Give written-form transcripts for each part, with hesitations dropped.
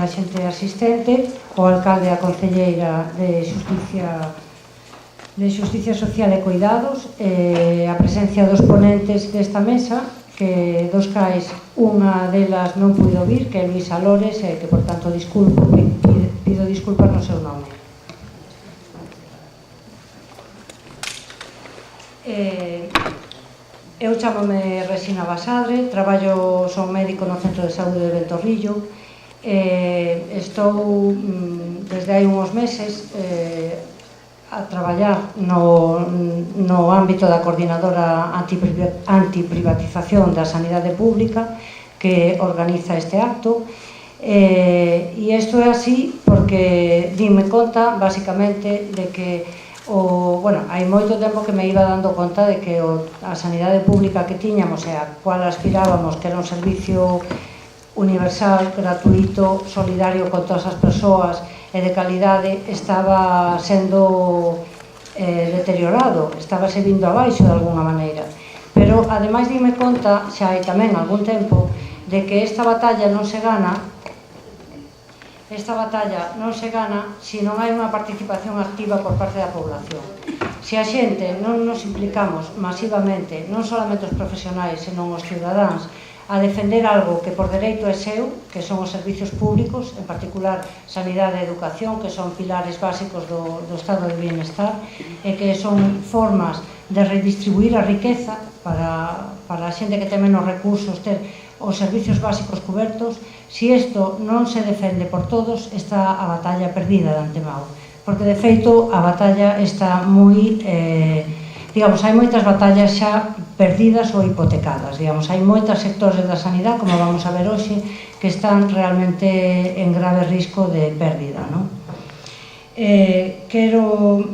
a xente asistente, o alcalde e a concelleira de Xusticia Social e Cuidados, a presencia dos ponentes desta mesa, que dos cais unha delas non puido vir, que é Luisa Lores, e que, por tanto, pido disculpas no seu nome. Eu chamome Resina Basadre, son médico no Centro de Saúde de Ventorrillo. Estou desde hai uns meses a traballar no ámbito da coordinadora antiprivatización da sanidade pública, que organiza este acto, e isto é así porque dime conta basicamente de que hai moito tempo que me iba dando conta de que a sanidade pública que tiñamos e a cual aspirábamos, que era un servicio universal, gratuito, solidario con todas as persoas e de calidade, estaba sendo deteriorado, estaba se vindo abaixo de alguna maneira. Pero, ademais, dime conta, xa hai tamén algún tempo, de que esta batalla non se gana se non hai unha participación activa por parte da población. Se a xente non nos implicamos masivamente, non solamente os profesionais, senón os cidadáns, a defender algo que por dereito é seu, que son os servicios públicos, en particular sanidade e educación, que son pilares básicos do estado de bienestar, e que son formas de redistribuir a riqueza para a xente que ten menos recursos, ter os servicios básicos cobertos. Se isto non se defende por todos, está a batalla perdida de antemao, porque de feito a batalla está moi, hai moitas batallas xa perdidas ou hipotecadas, hai moitos sectores da sanidade, como vamos a ver hoxe, que están realmente en grave risco de pérdida. Quero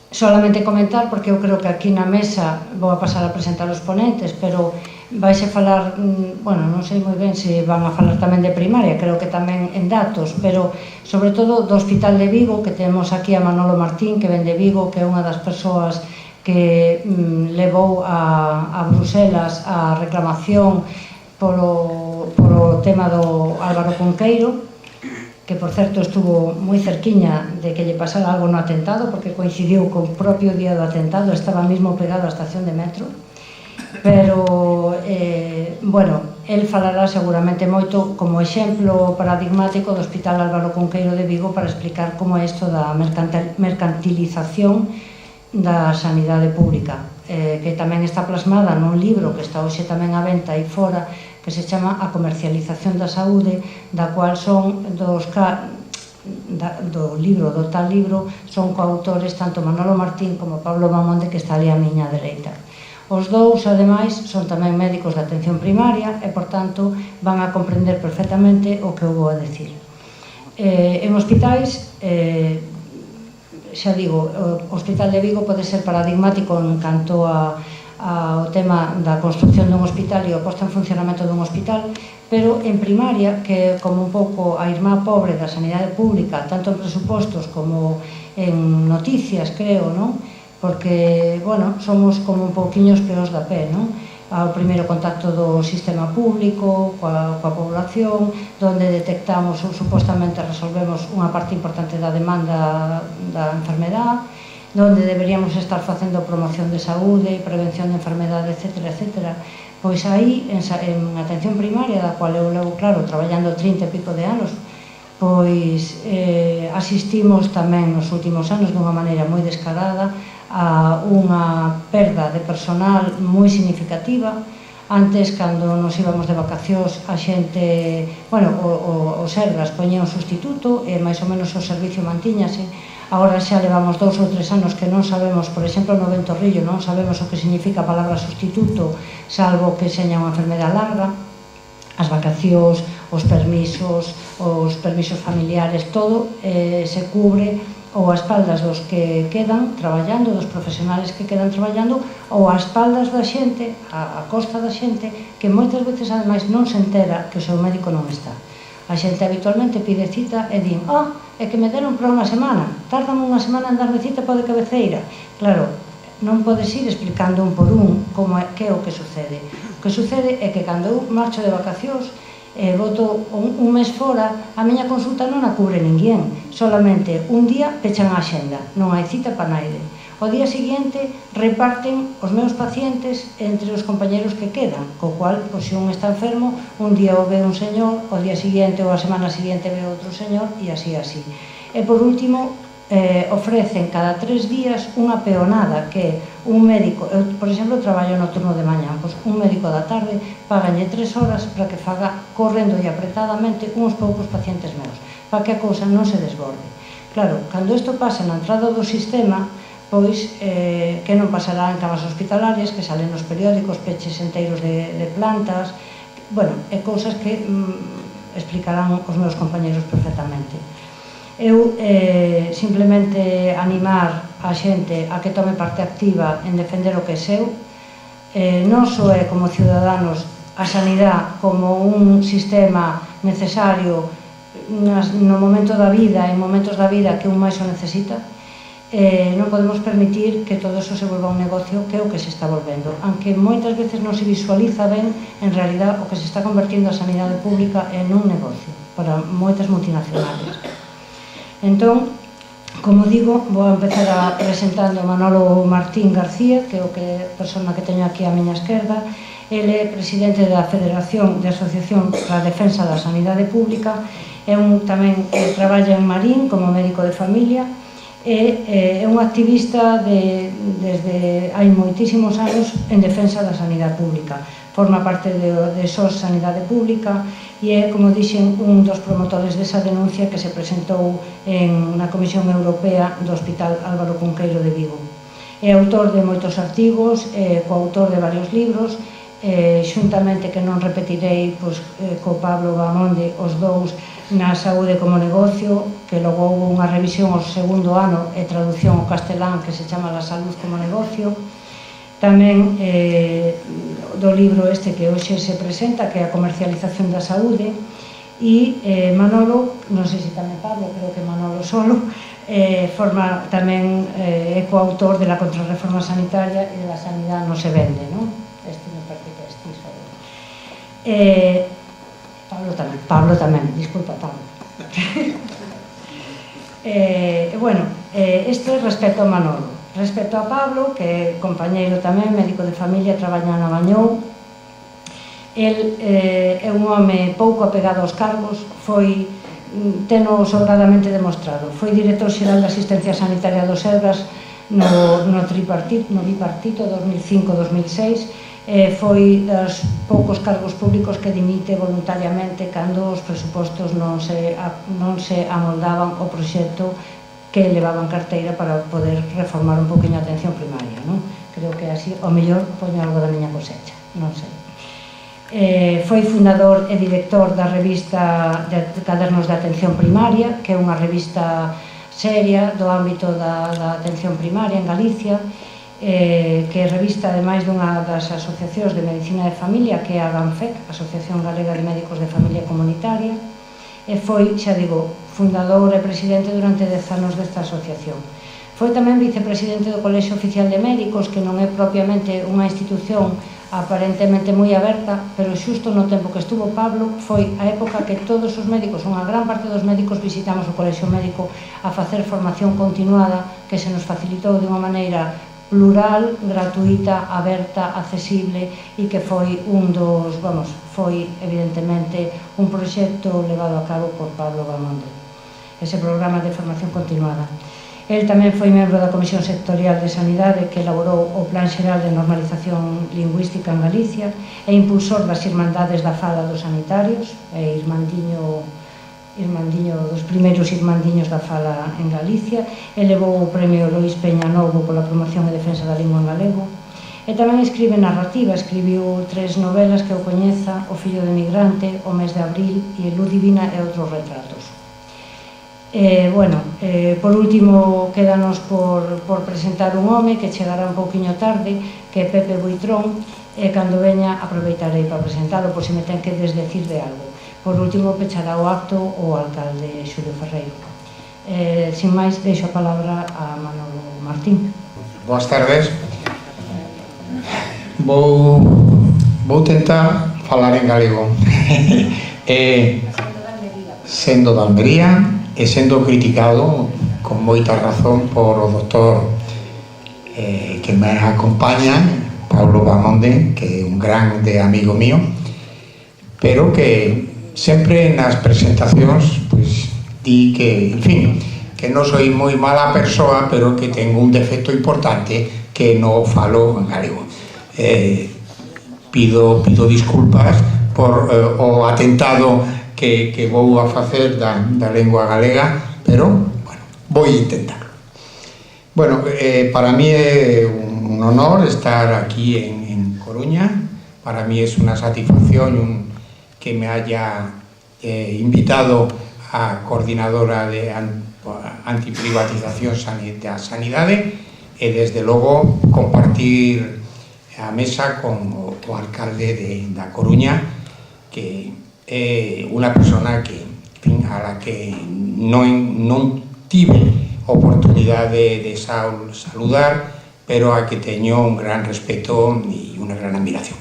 solamente comentar, porque eu creo que aquí na mesa vou a pasar a presentar os ponentes, pero vaise falar, non sei moi ben se van a falar tamén de primaria, creo que tamén en datos, pero sobre todo do Hospital de Vigo, que temos aquí a Manolo Martín, que ven de Vigo, que é unha das persoas que levou a Bruselas a reclamación polo tema do Álvaro Cunqueiro, que, por certo, estuvo moi cerquiña de que lle pasara algo no atentado, porque coincidiu co propio día do atentado, estaba mesmo pegado á estación de metro. Pero, el falará seguramente moito como exemplo paradigmático do Hospital Álvaro Cunqueiro de Vigo para explicar como é isto da mercantilización da sanidade pública, que tamén está plasmada nun libro que está hoxe tamén á venta aí fora, que se chama A comercialización da saúde, da cual son do tal libro son coautores tanto Manolo Martín como Pablo Mamonde, que está ali á miña dereita. Os dous, ademais, son tamén médicos de atención primaria e, por tanto, van a comprender perfectamente o que eu vou a decir. En hospitais, xa digo, o Hospital de Vigo pode ser paradigmático en canto ao tema da construcción dun hospital e a posta en funcionamento dun hospital, pero en primaria, que é como un pouco a irmá pobre da sanidade pública, tanto en presupostos como en noticias, creo, non? Porque, somos como un pouquiños peos da pé, non? Ao primeiro contacto do sistema público, coa población, onde detectamos ou supostamente resolvemos unha parte importante da demanda da enfermedade, onde deberíamos estar facendo promoción de saúde, prevención de enfermedade, etc. Pois aí, en atención primaria, da cual eu levo, claro, traballando 30 e pico de anos, pois asistimos tamén nos últimos anos dunha maneira moi descarada a unha perda de personal moi significativa. Antes, cando nos íbamos de vacacións, a xente, os Sergas poñía un sustituto e máis ou menos o servicio mantíñase. Agora xa levamos 2 ou 3 anos que non sabemos, por exemplo, no Ventorrillo, non sabemos o que significa a palabra sustituto, salvo que seña unha enfermedade larga. As vacacións, os permisos familiares, todo se cubre ou a espaldas dos que quedan traballando, dos profesionales que quedan traballando, ou a espaldas da xente, a costa da xente, que moitas veces, ademais, non se entera que o seu médico non está. A xente habitualmente pide cita e din: é que me deron para unha semana, tardan unha semana en darme cita para de cabeceira. Claro, non podes ir explicando un por un que é o que sucede. O que sucede é que cando eu marcho de vacacións, voto un mes fora, a miña consulta non a cubre ninguén, solamente un día pechan a axenda, non hai cita para naide. O día seguinte reparten os meus pacientes entre os compañeros que quedan, co cual, se un está enfermo, un día o ve un señor, o día seguinte ou a semana seguinte ve outro señor, e así. E por último, ofrecen cada 3 días unha peonada, que é un médico, eu, por exemplo, traballo no turno de mañá, un médico da tarde paganlle 3 horas para que faga correndo e apretadamente uns poucos pacientes meus, para que a cousa non se desborde. Claro, cando isto pasa na entrada do sistema, pois que non pasará en camas hospitalarias, que salen nos periódicos, peches enteiros de plantas, bueno, e cousas que explicarán os meus compañeros perfectamente. Eu simplemente animar a xente a que tome parte activa en defender o que é seu, non só é como ciudadanos a sanidade como un sistema necesario no momento da vida, en momentos da vida que un máis o necesita, non podemos permitir que todo eso se volva un negocio, que é o que se está volvendo, aunque moitas veces non se visualiza ben, en realidad o que se está convertindo a sanidade pública en un negocio para moitas multinacionales. Entón, como digo, vou a empezar presentando a Manolo Martín García, que é a persona que teño aquí á miña esquerda. Ele é presidente da Federación de Asociación para a Defensa da Sanidade Pública, tamén traballa en Marín como médico de familia, e é un activista desde hai moitísimos anos en defensa da sanidade pública. Forma parte de SOS Sanidade Pública e é, como dixen, un dos promotores desa denuncia que se presentou na Comisión Europea do Hospital Álvaro Cunqueiro de Vigo. É autor de moitos artigos, coautor de varios libros, xuntamente, que non repetirei, co Pablo Bamonde, os dous na saúde como negocio, que logo houve unha revisión ao segundo ano e traducción ao castelán que se chama La Salud como Negocio. Tamén do libro este que hoxe se presenta, que é a comercialización da saúde, e Manolo, non sei se tamén Pablo, creo que Manolo solo, forma tamén é coautor de la contrarreforma sanitaria e de la sanidad no se vende, non? Este me parece que este solo. Pablo tamén, disculpa Pablo. Bueno, isto é respecto a Manolo. Respecto a Pablo, que é compañeiro tamén, médico de familia, traballa na Bañou, el é un home pouco apegado aos cargos, teno sobradamente demostrado. Foi director xeral de Asistencia Sanitaria do Sergas no bipartito 2005-2006, foi dos poucos cargos públicos que dimite voluntariamente cando os presupostos non se amoldaban o proxecto que levaban carteira para poder reformar un poquinho a atención primaria, non? Creo que así, ao mellor, poño algo da miña cosecha, non sei. Foi fundador e director da revista de Cadernos de Atención Primaria, que é unha revista seria do ámbito da atención primaria en Galicia, que é revista ademais dunha das asociacións de medicina de familia, que é a GAMFEC, Asociación Galega de Médicos de Familia Comunitaria, e foi, xa digo, fundador e presidente durante 10 anos desta asociación. Foi tamén vicepresidente do Colexio Oficial de Médicos, que non é propiamente unha institución aparentemente moi aberta, pero xusto no tempo que estuvo Pablo foi a época que todos os médicos, unha gran parte dos médicos, visitamos o Colexio Médico a facer formación continuada, que se nos facilitou de unha maneira plural, gratuita, aberta, accesible, e que foi foi evidentemente un proxecto levado a cabo por Pablo Bamonde, ese programa de formación continuada. El tamén foi membro da Comisión Sectorial de Sanidade, que elaborou o Plan Xeral de Normalización Lingüística en Galicia, e impulsor das Irmandades da Fala dos Sanitarios, e irmandiño dos primeiros irmandiños da fala en Galicia, e levou o premio Lois Peña Novo pola promoción e defensa da lingua en galego, e tamén escribe narrativa. Escribiu 3 novelas que eu coñeza: O fillo de migrante, O mes de abril e Luz divina e outros retratos. Por último, quédanos por presentar un home que chegará un pouquiño tarde, que é Pepe Buitrón, e cando veña aproveitarei para presentalo, por se me ten que desdecir de algo. Por último, pechará o acto o alcalde Xulio Ferreiro. Sin máis, deixo a palabra a Manolo Martín. Boas tardes. Vou tentar falar en galego. sendo de Almería e sendo criticado con moita razón por o doctor que me acompaña, Pablo Bamonde, que é un grande amigo mío, pero que sempre nas presentacións pues, di que, en fin, que non soy moi mala persoa, pero que tengo un defecto importante que non falo en galego. Pido disculpas por o atentado que vou a facer da lengua galega, pero, bueno, vou intentar. Bueno, para mí é un honor estar aquí en Coruña. Para mí es una satisfacción que me haya invitado a coordinadora de antiprivatización da sanidade e, desde logo, compartir a mesa con o alcalde da Coruña, que é unha persona que, en fin, a la que non tive oportunidade de saludar, pero a que teño un gran respeto e unha gran admiración.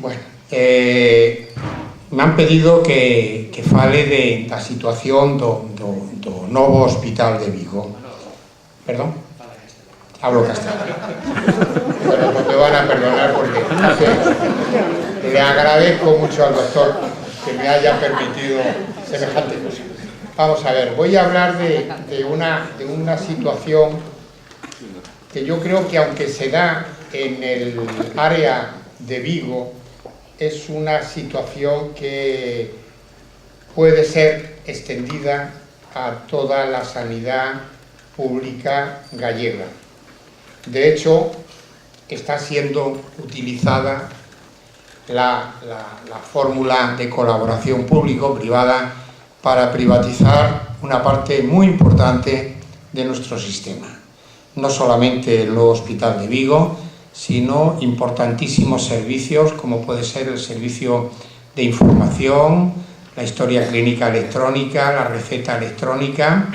Bueno, me han pedido que fale da situación do novo hospital de Vigo. Perdón? Hablo castellano. Pero no me van a perdonar porque le agradezco mucho al doctor que me haya permitido semejante cosa. Vamos a ver, voy a hablar de una situación que yo creo que, aunque se da en el área de Vigo, es una situación que puede ser extendida a toda la sanidad pública gallega. De hecho, está siendo utilizada la fórmula de colaboración público-privada para privatizar una parte muy importante de nuestro sistema. No solamente el nuevo Hospital de Vigo, sino importantísimos servicios como puede ser el servicio de información, la historia clínica electrónica, la receta electrónica,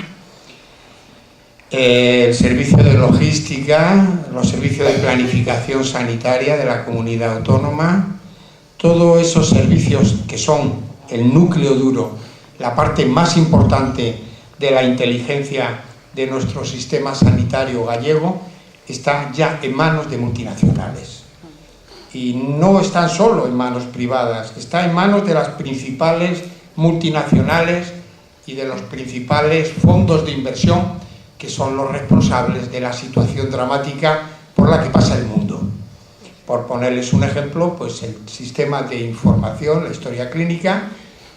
el servicio de logística, los servicios de planificación sanitaria de la comunidad autónoma. Todos esos servicios que son el núcleo duro, la parte más importante de la inteligencia de nuestro sistema sanitario gallego, está ya en manos de multinacionales. Y no están solo en manos privadas, está en manos de las principales multinacionales y de los principales fondos de inversión, que son los responsables de la situación dramática por la que pasa el mundo. Por ponerles un ejemplo, pues el sistema de información, la historia clínica,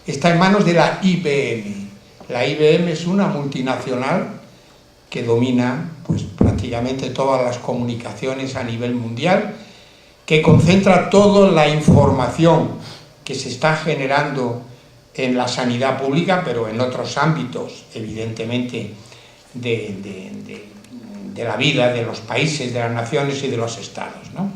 está en manos de la IBM. La IBM es una multinacional que domina pues, prácticamente todas las comunicaciones a nivel mundial, que concentra toda la información que se está generando en la sanidad pública, pero en otros ámbitos, evidentemente, de la vida de los países, de las naciones y de los estados, ¿no?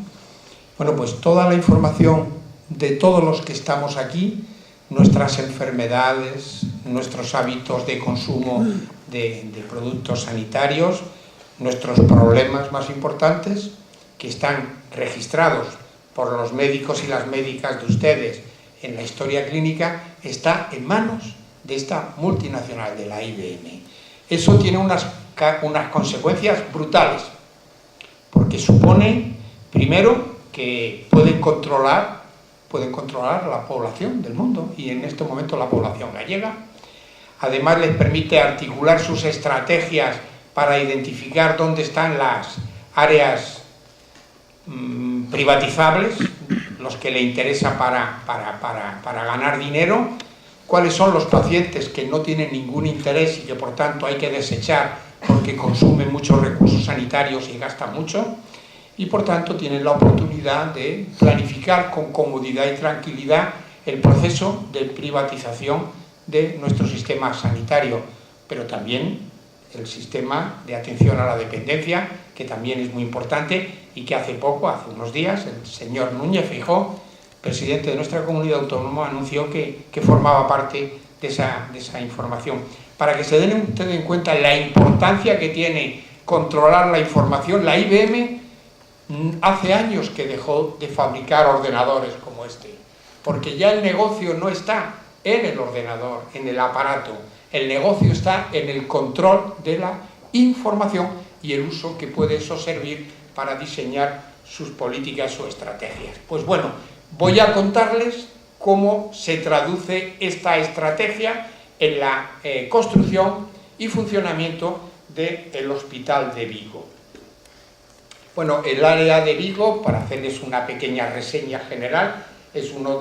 Bueno, pues toda la información de todos los que estamos aquí, nuestras enfermedades, nuestros hábitos de consumo de productos sanitarios, nuestros problemas más importantes, que están registrados por los médicos y las médicas de ustedes en la historia clínica, está en manos de esta multinacional, de la IBM. Eso tiene unas consecuencias brutales, porque supone, primero, que pueden controlar la población del mundo, y en este momento la población gallega. Además, les permite articular sus estrategias para identificar dónde están las áreas privatizables, los que le interesa para ganar dinero, cuáles son los pacientes que no tienen ningún interés y que por tanto hay que desechar porque consumen muchos recursos sanitarios y gastan mucho, y por tanto tienen la oportunidad de planificar con comodidad y tranquilidad el proceso de privatización de nuestro sistema sanitario, pero también el sistema de atención a la dependencia, que también es muy importante, y que hace unos días, el señor Núñez Feijóo, presidente de nuestra comunidad autónoma, anunció que formaba parte de esa información. Para que se den ustedes en cuenta la importancia que tiene controlar la información, la IBM hace años que dejó de fabricar ordenadores como este. porque ya el negocio no está en el ordenador, en el aparato, el negocio está en el control de la información y el uso que puede eso servir para diseñar sus políticas o estrategias. Pues bueno, voy a contarles cómo se traduce esta estrategia en la construcción y funcionamiento del Hospital de Vigo. Bueno, el área de Vigo, para hacerles una pequeña reseña general, es una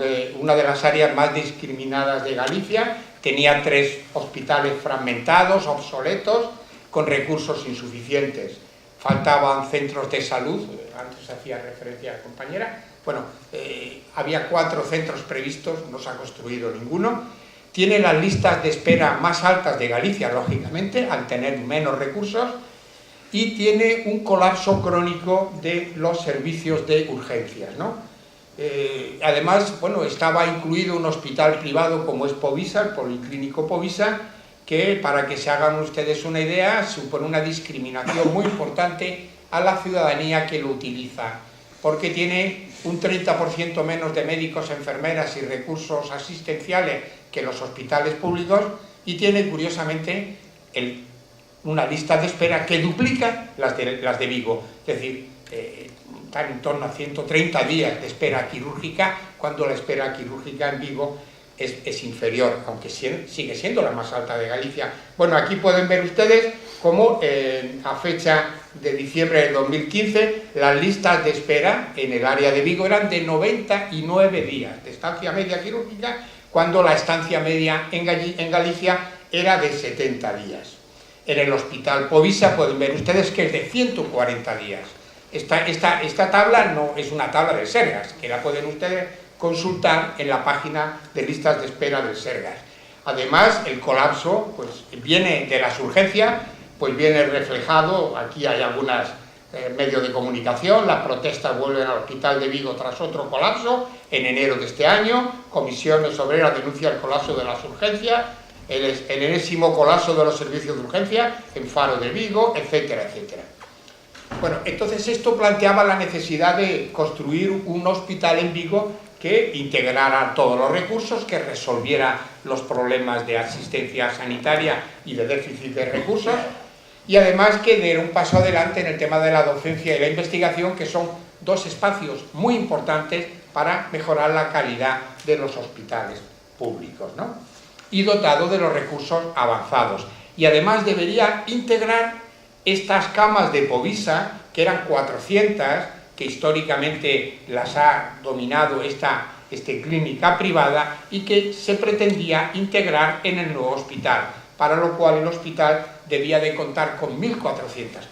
de las áreas más discriminadas de Galicia. Tenía 3 hospitales fragmentados, obsoletos, con recursos insuficientes. Faltaban centros de salud, antes hacía referencia a la compañera. Bueno, había 4 centros previstos, no se ha construido ninguno. Tiene las listas de espera más altas de Galicia, lógicamente, al tener menos recursos, y tiene un colapso crónico de los servicios de urgencias, ¿no? Además, bueno, estaba incluido un hospital privado como es Povisa, el Policlínico Povisa, que, para que se hagan ustedes una idea, supone una discriminación muy importante a la ciudadanía que lo utiliza, porque tiene un 30% menos de médicos, enfermeras y recursos asistenciales que los hospitales públicos, y tiene, curiosamente, una lista de espera que duplica las de Vigo, es decir, están en torno a 130 días de espera quirúrgica, cuando la espera quirúrgica en Vigo es inferior, aunque sigue siendo la más alta de Galicia. Bueno, aquí pueden ver ustedes cómo a fecha de diciembre de 2015 las listas de espera en el área de Vigo eran de 99 días de estancia media quirúrgica, cuando la estancia media en Galicia era de 70 días. En el Hospital Povisa pueden ver ustedes que es de 140 días. Esta tabla no es una tabla del Sergas, que la pueden ustedes consultar en la página de listas de espera del Sergas. Además, el colapso pues viene de las urgencias, pues viene reflejado, aquí hay algunos medios de comunicación, las protestas vuelven al Hospital de Vigo tras otro colapso, en enero de este año, Comisiones Obreras denuncia el colapso de las urgencias, el enésimo colapso de los servicios de urgencia en Faro de Vigo, etcétera, etcétera. Bueno, entonces esto planteaba la necesidad de construir un hospital en Vigo que integrara todos los recursos, que resolviera los problemas de asistencia sanitaria y de déficit de recursos, y además que diera un paso adelante en el tema de la docencia y la investigación, que son 2 espacios muy importantes para mejorar la calidad de los hospitales públicos, ¿no? Y dotado de los recursos avanzados. Y además debería integrar estas camas de Povisa, que eran 400, que históricamente las ha dominado esta clínica privada, y que se pretendía integrar en el nuevo hospital, para lo cual el hospital debía de contar con 1.400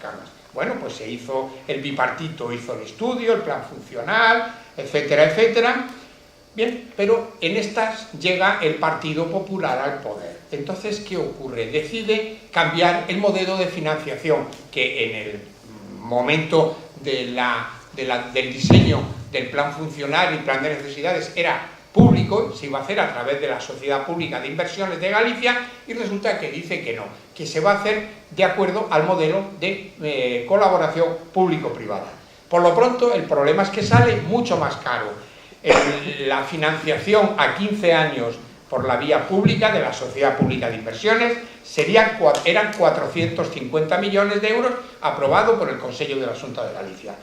camas. Bueno, pues se hizo el bipartito, hizo el estudio, el plan funcional, etcétera, etcétera. Bien, pero en estas llega el Partido Popular al poder. Entonces, ¿qué ocurre? Decide cambiar el modelo de financiación, que en el momento del diseño del plan funcional y plan de necesidades era público, se iba a hacer a través de la Sociedad Pública de Inversiones de Galicia, y resulta que dice que no, que se va a hacer de acuerdo al modelo de colaboración público-privada. Por lo pronto, el problema es que sale mucho más caro. La financiación a 15 años por la vía pública de la Sociedad Pública de Inversiones eran 450 millones de euros, aprobado por el Consejo de la Xunta de Galicia.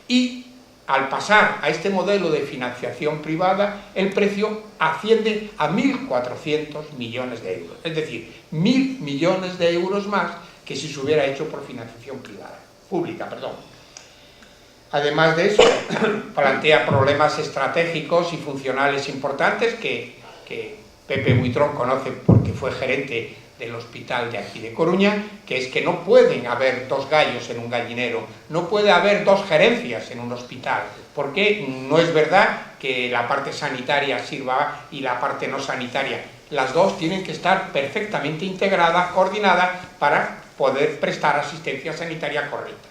Y al pasar a este modelo de financiación privada, el precio asciende a 1.400 millones de euros. Es decir, 1.000 millones de euros más que si se hubiera hecho por financiación pública. Además de eso, plantea problemas estratégicos y funcionales importantes que Pepe Buitrón conoce porque fue gerente del hospital de aquí de Coruña, que es que no pueden haber 2 gallos en un gallinero, no puede haber 2 gerencias en un hospital, porque no es verdad que la parte sanitaria sirva y la parte no sanitaria. Las 2 tienen que estar perfectamente integradas, coordinadas, para poder prestar asistencia sanitaria correcta.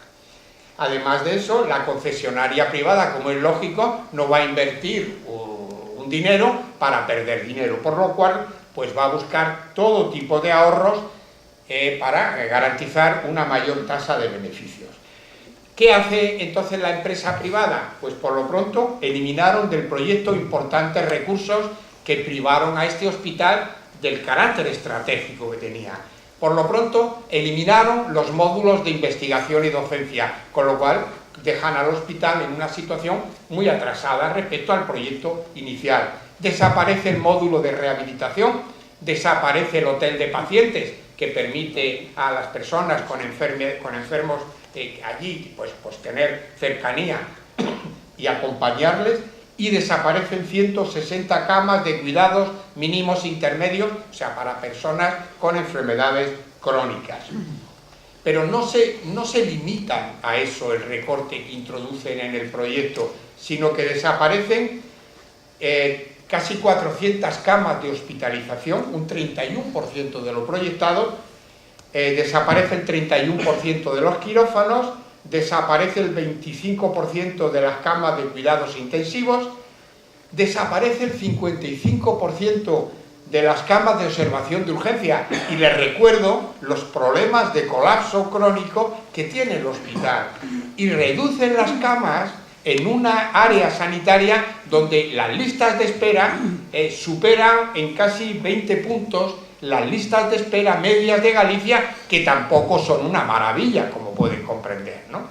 Además de eso, la concesionaria privada, como es lógico, no va a invertir un dinero para perder dinero, por lo cual pues va a buscar todo tipo de ahorros para garantizar una mayor tasa de beneficios. ¿Qué hace entonces la empresa privada? Pues por lo pronto eliminaron del proyecto importantes recursos que privaron a este hospital del carácter estratégico que tenía. Por lo pronto eliminaron los módulos de investigación y docencia, con lo cual dejan al hospital en una situación muy atrasada respecto al proyecto inicial. Desaparece el módulo de rehabilitación, desaparece el hotel de pacientes que permite a las personas con enfermos allí pues tener cercanía y acompañarles, y desaparecen 160 camas de cuidados mínimos intermedios, o sea, para personas con enfermedades crónicas. Pero no se limitan a eso el recorte que introducen en el proyecto, sino que desaparecen casi 400 camas de hospitalización, un 31% de lo proyectado, desaparece el 31% de los quirófanos, desaparece el 25% de las camas de cuidados intensivos, desaparece el 55% de las camas de observación de urgencia, y les recuerdo los problemas de colapso crónico que tiene el hospital, y reducen las camas en una área sanitaria donde las listas de espera superan en casi 20 puntos las listas de espera medias de Galicia, que tampoco son una maravilla, como pueden comprender, ¿no?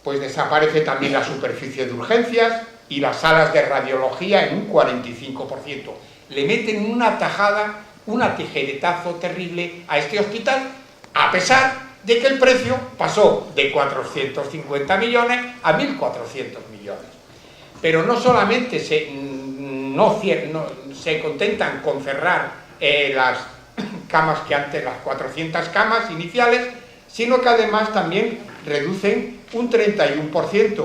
Pues desaparece también la superficie de urgencias y las salas de radiología en un 45%. Le meten una tajada, un tijeretazo terrible a este hospital, a pesar de que el precio pasó de 450 millones a 1.400 millones. Pero no solamente se contentan con cerrar las camas que antes, las 400 camas iniciales, sino que además también reducen un 31%,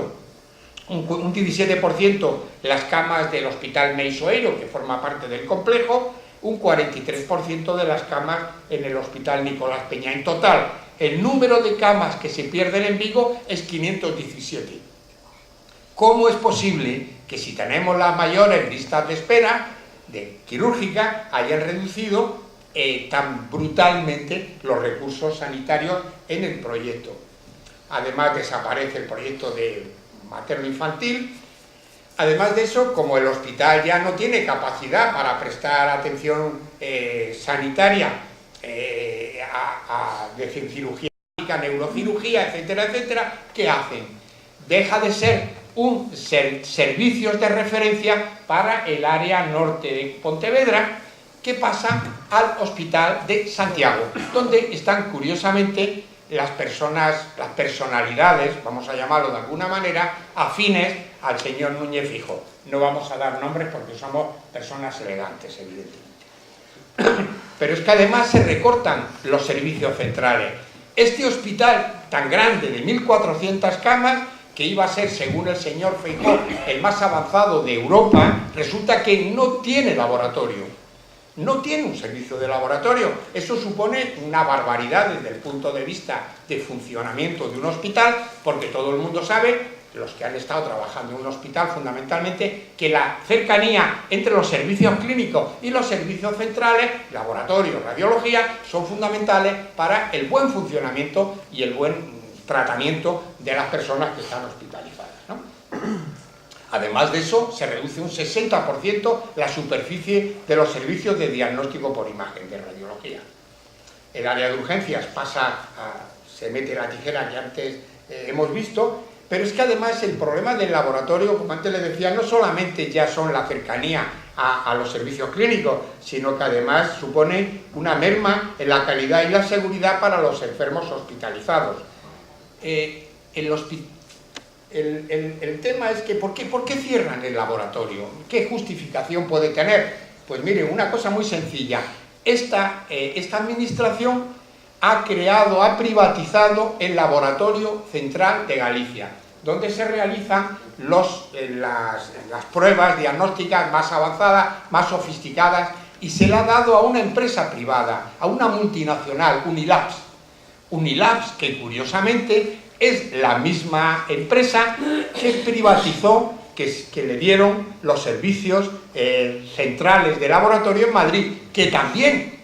un 17% las camas del Hospital Meixoeiro, que forma parte del complejo, un 43% de las camas en el Hospital Nicolás Peña. En total, el número de camas que se pierden en Vigo es 517. ¿Cómo es posible que, si tenemos las mayores listas de espera de quirúrgica, hayan reducido tan brutalmente los recursos sanitarios en el proyecto? Además desaparece el proyecto de materno-infantil. Además de eso, como el hospital ya no tiene capacidad para prestar atención sanitaria de cirugía, neurocirugía, etcétera, etcétera, ¿qué hacen? Deja de ser un servicios de referencia para el área norte de Pontevedra, que pasa al Hospital de Santiago, donde están curiosamente las personalidades, vamos a llamarlo de alguna manera, afines al señor Núñez Feijóo. No vamos a dar nombres porque somos personas elegantes, evidentemente. Pero es que además se recortan los servicios centrales. Este hospital tan grande de 1.400 camas, que iba a ser, según el señor Feijóo, el más avanzado de Europa, resulta que no tiene laboratorio. No tiene un servicio de laboratorio. Eso supone una barbaridad desde el punto de vista de funcionamiento de un hospital, porque todo el mundo sabe, los que han estado trabajando en un hospital fundamentalmente, que la cercanía entre los servicios clínicos y los servicios centrales, laboratorio, radiología, son fundamentales para el buen funcionamiento y el buen tratamiento de las personas que están hospitalizadas, ¿no? Además de eso, se reduce un 60% la superficie de los servicios de diagnóstico por imagen, de radiología. El área de urgencias se mete la tijera que antes hemos visto, pero es que además el problema del laboratorio, como antes les decía, no solamente ya son la cercanía a los servicios clínicos, sino que además supone una merma en la calidad y la seguridad para los enfermos hospitalizados. El tema es que ¿por qué cierran el laboratorio? ¿Qué justificación puede tener? Pues miren, una cosa muy sencilla. Esta administración ha privatizado el Laboratorio Central de Galicia, donde se realizan las pruebas diagnósticas más avanzadas, más sofisticadas, y se le ha dado a una empresa privada, a una multinacional, Unilabs. Unilabs, que curiosamente es la misma empresa que privatizó, que le dieron los servicios centrales de laboratorio en Madrid, que también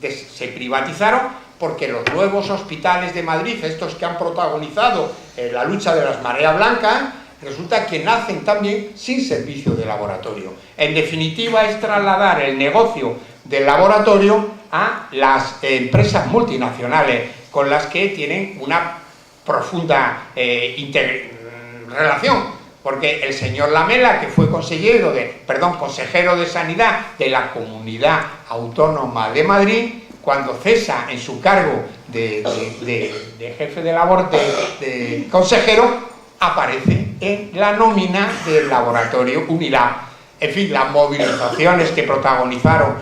se privatizaron, porque los nuevos hospitales de Madrid, estos que han protagonizado la lucha de las mareas blancas, resulta que nacen también sin servicio de laboratorio. En definitiva, es trasladar el negocio del laboratorio a las empresas multinacionales, con las que tienen una profunda relación, porque el señor Lamela, que fue consejero de Sanidad de la Comunidad Autónoma de Madrid, cuando cesa en su cargo de jefe de consejero, aparece en la nómina del laboratorio Unilab. En fin, las movilizaciones que protagonizaron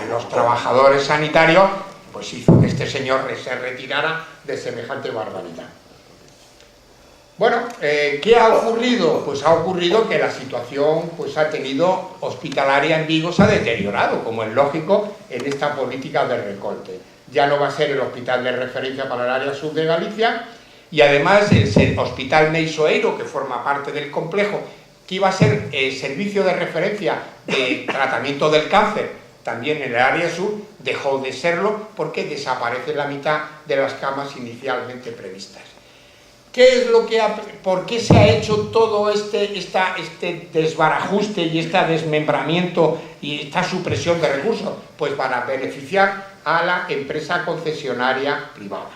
los trabajadores sanitarios, pues hizo que este señor se retirara de semejante barbaridad. Bueno, ¿qué ha ocurrido? Pues ha ocurrido que la situación hospitalaria en Vigo se ha deteriorado, como es lógico en esta política de recorte. Ya no va a ser el hospital de referencia para el área sur de Galicia, y además el hospital Meixoeiro, que forma parte del complejo, que iba a ser el servicio de referencia de tratamiento del cáncer, también en el área sur, dejó de serlo porque desaparece la mitad de las camas inicialmente previstas. ¿Por qué se ha hecho todo este desbarajuste y este desmembramiento y esta supresión de recursos? Pues para beneficiar a la empresa concesionaria privada.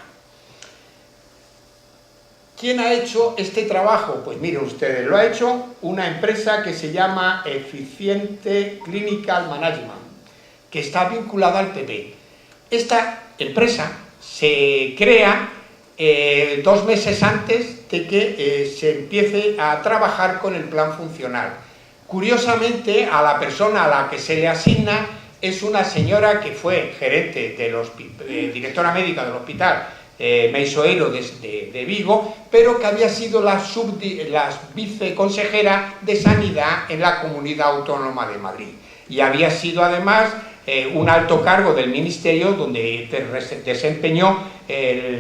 ¿Quién ha hecho este trabajo? Pues miren ustedes, lo ha hecho una empresa que se llama Eficiente Clinical Management, que está vinculada al PP. Esta empresa se crea 2 meses antes de que se empiece a trabajar con el plan funcional. Curiosamente, a la persona a la que se le asigna es una señora que fue gerente directora médica del hospital Meixoeiro de Vigo, pero que había sido la viceconsejera de Sanidad en la Comunidad Autónoma de Madrid, y había sido además un alto cargo del ministerio donde desempeñó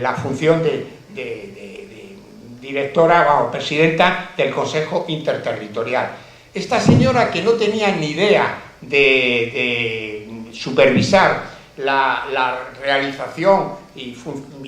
la función de directora o presidenta del Consejo Interterritorial. Esta señora, que no tenía ni idea de supervisar la realización y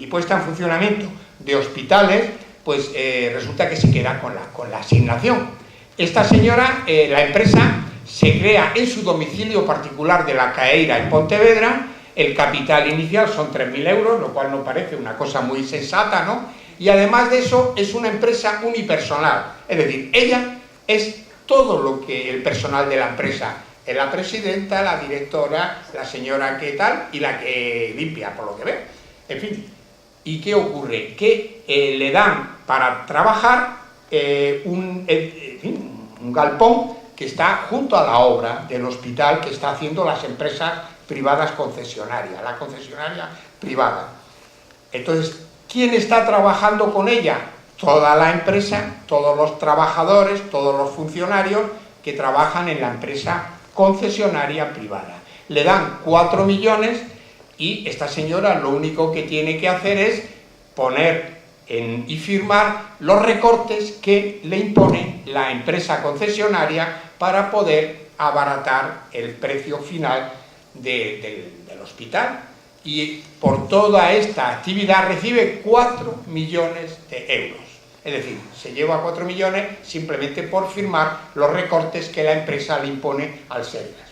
puesta en funcionamiento de hospitales, pues resulta que se queda con la asignación. Esta señora, la empresa se crea en su domicilio particular de La Caeira, en Pontevedra. El capital inicial son 3.000 euros, lo cual nos parece una cosa muy sensata, ¿no? Y además de eso, es una empresa unipersonal, es decir, ella es todo lo que el personal de la empresa, es la presidenta, la directora, la señora que tal y la que limpia, por lo que veo. En fin, ¿y qué ocurre? Que le dan para trabajar un galpón que está junto a la obra del hospital que está haciendo las empresas privadas concesionarias, la concesionaria privada. Entonces, ¿quién está trabajando con ella? Toda la empresa, todos los trabajadores, todos los funcionarios que trabajan en la empresa concesionaria privada. Le dan 4 millones y esta señora lo único que tiene que hacer es poner y firmar los recortes que le impone la empresa concesionaria para poder abaratar el precio final del hospital. Y por toda esta actividad recibe 4 millones de euros. Es decir, se lleva 4 millones simplemente por firmar los recortes que la empresa le impone al Sergas.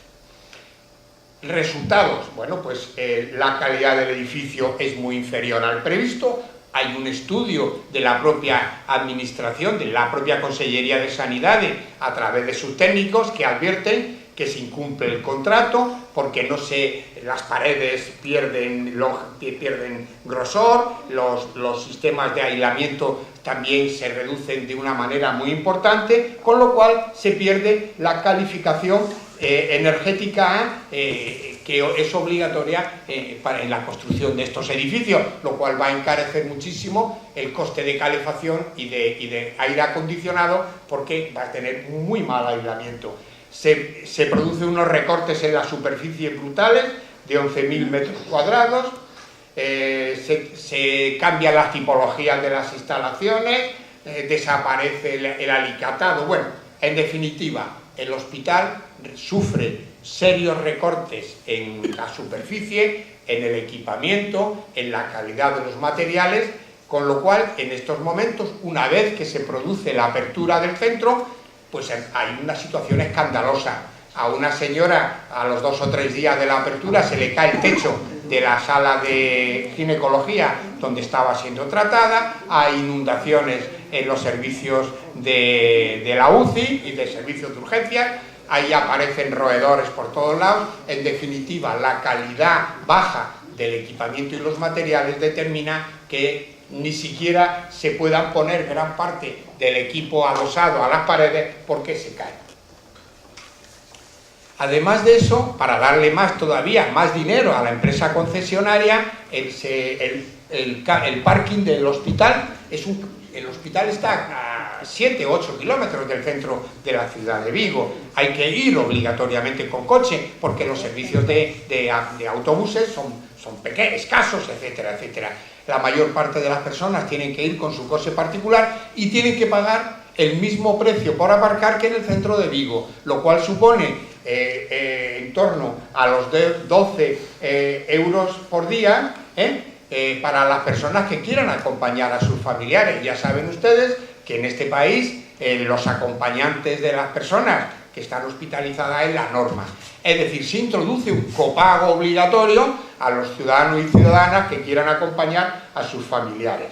Resultados, bueno, pues la calidad del edificio es muy inferior al previsto. Hay un estudio de la propia administración, de la propia Consellería de Sanidad, a través de sus técnicos, que advierten que se incumple el contrato porque las paredes pierden grosor, los sistemas de aislamiento también se reducen de una manera muy importante, con lo cual se pierde la calificación energética que es obligatoria en la construcción de estos edificios, lo cual va a encarecer muchísimo el coste de calefacción y de aire acondicionado, porque va a tener muy mal aislamiento. Se producen unos recortes en las superficies brutales de 11.000 metros cuadrados, se cambian las tipologías de las instalaciones, desaparece el alicatado. Bueno, En definitiva, el hospital sufre serios recortes en la superficie, en el equipamiento, en la calidad de los materiales, con lo cual, en estos momentos, una vez que se produce la apertura del centro, pues hay una situación escandalosa. A una señora, a los 2 o 3 días de la apertura, se le cae el techo de la sala de ginecología donde estaba siendo tratada, hay inundaciones en los servicios de la UCI y de servicios de urgencias, ahí aparecen roedores por todos lados. En definitiva, la calidad baja del equipamiento y los materiales determina que ni siquiera se puedan poner gran parte del equipo adosado a las paredes porque se cae. Además de eso, para darle todavía más dinero a la empresa concesionaria, el parking del hospital el hospital está a 7 o 8 kilómetros del centro de la ciudad de Vigo. Hay que ir obligatoriamente con coche porque los servicios de autobuses son escasos, etcétera, etcétera. La mayor parte de las personas tienen que ir con su coche particular y tienen que pagar el mismo precio por aparcar que en el centro de Vigo, lo cual supone en torno a los 12 euros por día para las personas que quieran acompañar a sus familiares. Ya saben ustedes que en este país los acompañantes de las personas que están hospitalizadas es la norma. Es decir, se introduce un copago obligatorio a los ciudadanos y ciudadanas que quieran acompañar a sus familiares.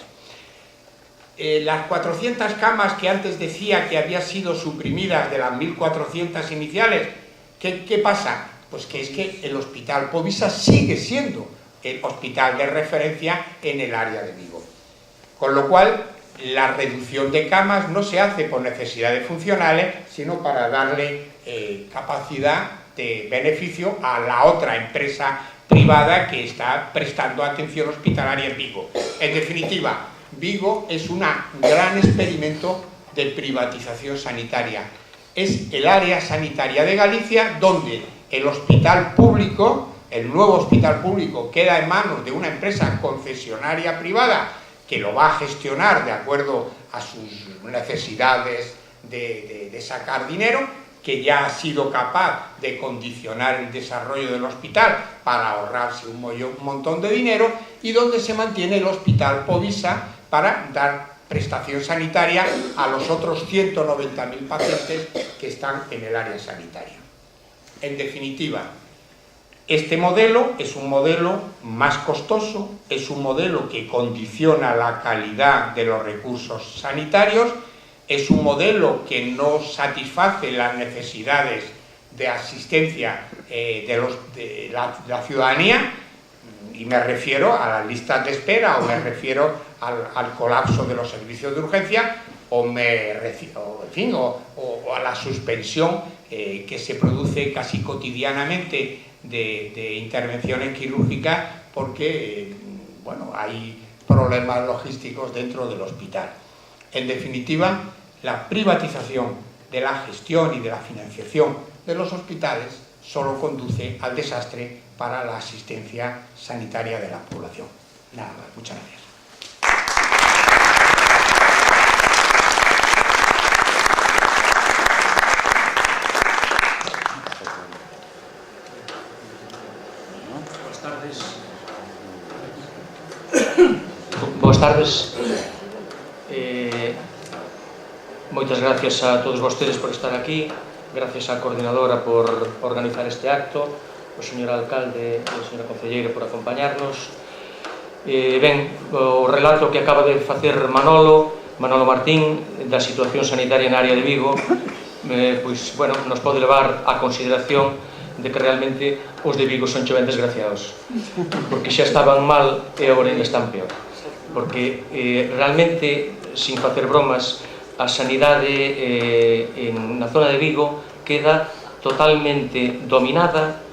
Las 400 camas que antes decía que habían sido suprimidas de las 1.400 iniciales, ¿qué pasa? Pues que es que el Hospital Povisa sigue siendo el hospital de referencia en el área de Vigo. Con lo cual, la reducción de camas no se hace por necesidades funcionales, sino para darle capacidad de beneficio a la otra empresa privada que está prestando atención hospitalaria en Vigo. En definitiva, Vigo es un gran experimento de privatización sanitaria. Es el área sanitaria de Galicia donde el hospital público, el nuevo hospital público, queda en manos de una empresa concesionaria privada que lo va a gestionar de acuerdo a sus necesidades de sacar dinero, que ya ha sido capaz de condicionar el desarrollo del hospital para ahorrarse un montón de dinero, y donde se mantiene el Hospital Povisa para dar prestación sanitaria a los otros 190.000 pacientes que están en el área sanitaria. En definitiva, este modelo es un modelo más costoso, es un modelo que condiciona la calidad de los recursos sanitarios, es un modelo que no satisface las necesidades de asistencia de la ciudadanía, y me refiero a las listas de espera, o me refiero al colapso de los servicios de urgencia, o a la suspensión que se produce casi cotidianamente de intervenciones quirúrgicas porque hay problemas logísticos dentro del hospital. En definitiva, la privatización de la gestión y de la financiación de los hospitales solo conduce al desastre para la asistencia sanitaria de la población. Nada más, muchas gracias. Boas tardes. Moitas gracias a todos vostedes por estar aquí, gracias á coordinadora por organizar este acto, o señor alcalde e a señora concelleira por acompañarnos. Ben, o relato que acaba de facer Manolo Martín da situación sanitaria na área de Vigo nos pode levar á consideración de que realmente os de Vigo son ben desgraciados, porque xa estaban mal e agora ainda están peor, porque realmente, sin facer bromas, a sanidade na zona de Vigo queda totalmente dominada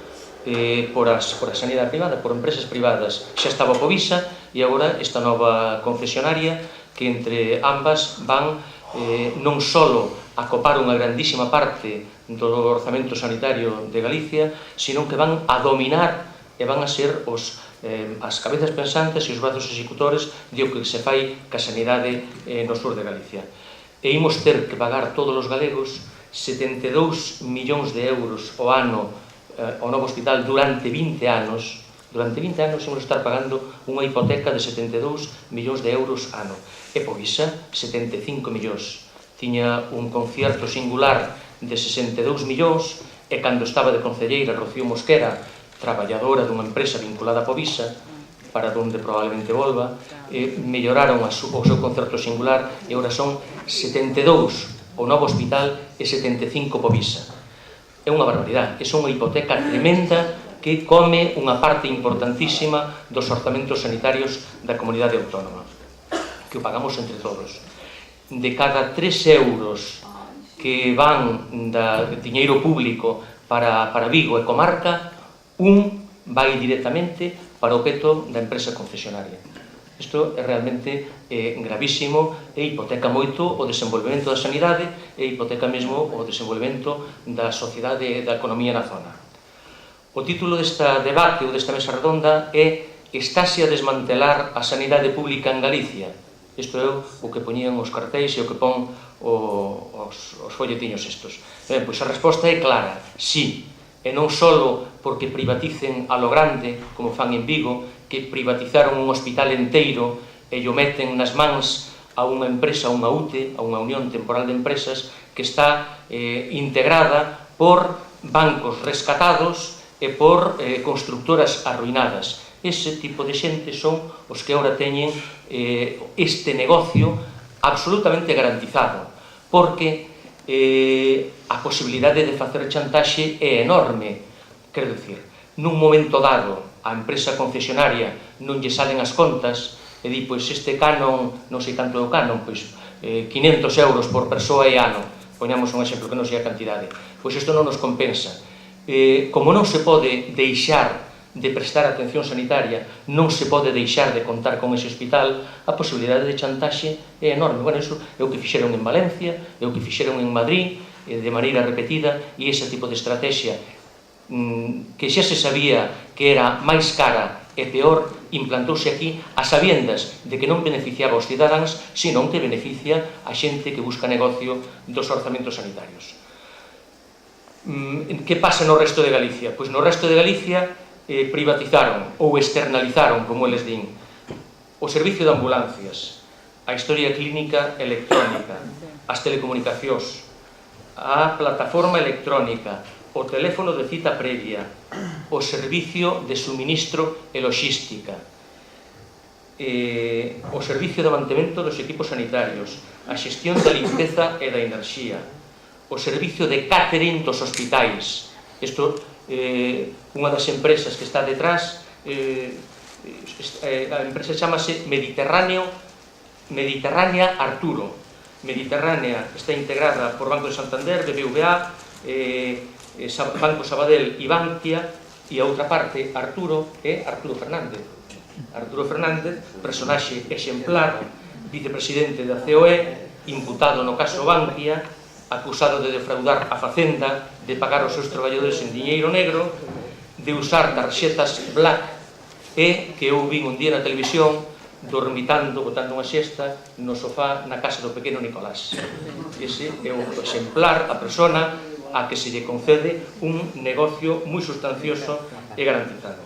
por a sanidade privada, por empresas privadas. Xa estaba Povisa e agora esta nova concesionaria que entre ambas van non só a copar unha grandísima parte do orzamento sanitario de Galicia, sino que van a dominar e van a ser as cabezas pensantes e os brazos executores de o que se fai ca sanidade no sur de Galicia. E imos ter que pagar todos os galegos 72 millóns de euros ao ano ao novo hospital durante 20 anos, durante 20 anos imos estar pagando unha hipoteca de 72 millóns de euros ano. E Povisa, 75 millóns. Tiña un concierto singular de 62 millóns e cando estaba de concelleira Rocío Mosquera, traballadora dunha empresa vinculada a Povisa, para onde probablemente volva, melloraron o seu concerto singular e agora son 72 o novo hospital e 75 Povisa. É unha barbaridade, é unha hipoteca tremenda que come unha parte importantísima dos orzamentos sanitarios da comunidade autónoma, que o pagamos entre todos. De cada 3 euros que van de diñeiro público para Vigo e comarca, un vai directamente para o peto da empresa concesionaria. Isto é realmente gravísimo e hipoteca moito o desenvolvemento da sanidade e hipoteca mesmo o desenvolvemento da sociedade e da economía na zona. O título desta debate ou desta mesa redonda é "Estáse a desmantelar a sanidade pública en Galicia?". Isto é o que poñían os cartéis e o que pon os folletiños estos. Ben, pois a resposta é clara, sí, e non só porque privaticen a lo grande, como fan en Vigo, que privatizaron un hospital enteiro e o meten nas mans a unha empresa, a unha UTE, a unha Unión Temporal de Empresas, que está integrada por bancos rescatados e por constructoras arruinadas. Ese tipo de xente son os que agora teñen este negocio absolutamente garantizado, porque a posibilidade de facer chantaxe é enorme. Quero dicir, nun momento dado, a empresa concesionaria non lle salen as contas e di, pois este canon, non sei canto é o canon, pois 500 euros por persoa e ano, poñamos un exemplo que non sei a cantidade, pois isto non nos compensa. Como non se pode deixar de prestar atención sanitaria, non se pode deixar de contar con ese hospital, a posibilidade de chantaxe é enorme. Bueno, iso é o que fixeron en Valencia, é o que fixeron en Madrid, de maneira repetida, e ese tipo de estrategia que xa se sabía que era máis cara e peor, implantouse aquí a sabiendas de que non beneficiaba aos cidadáns, senón que beneficia a xente que busca negocio dos orzamentos sanitarios. Que pasa no resto de Galicia? Pois no resto de Galicia privatizaron ou externalizaron, como eles din, o servicio de ambulancias, a historia clínica electrónica, as telecomunicacións, a plataforma electrónica, o teléfono de cita previa, o servicio de suministro e logística, o servicio de mantemento dos equipos sanitarios, a xestión da limpeza e da enerxía, o servicio de catering dos hospitais. Isto, unha das empresas que está detrás, a empresa chamase Mediterránea Arturo. Mediterránea está integrada por Banco de Santander, BBVA, Banco Sabadell e Bankia, e a outra parte, Arturo, é Arturo Fernández. Arturo Fernández, personaxe exemplar, vicepresidente da COE, imputado no caso Bankia, acusado de defraudar a Facenda, de pagar os seus traballadores en diñeiro negro, de usar tarxetas black, e que eu vin un día na televisión dormitando, botando unha siesta no sofá na casa do pequeno Nicolás. Ese é o exemplar, a persona a que se lle concede un negocio moi sustancioso e garantizado.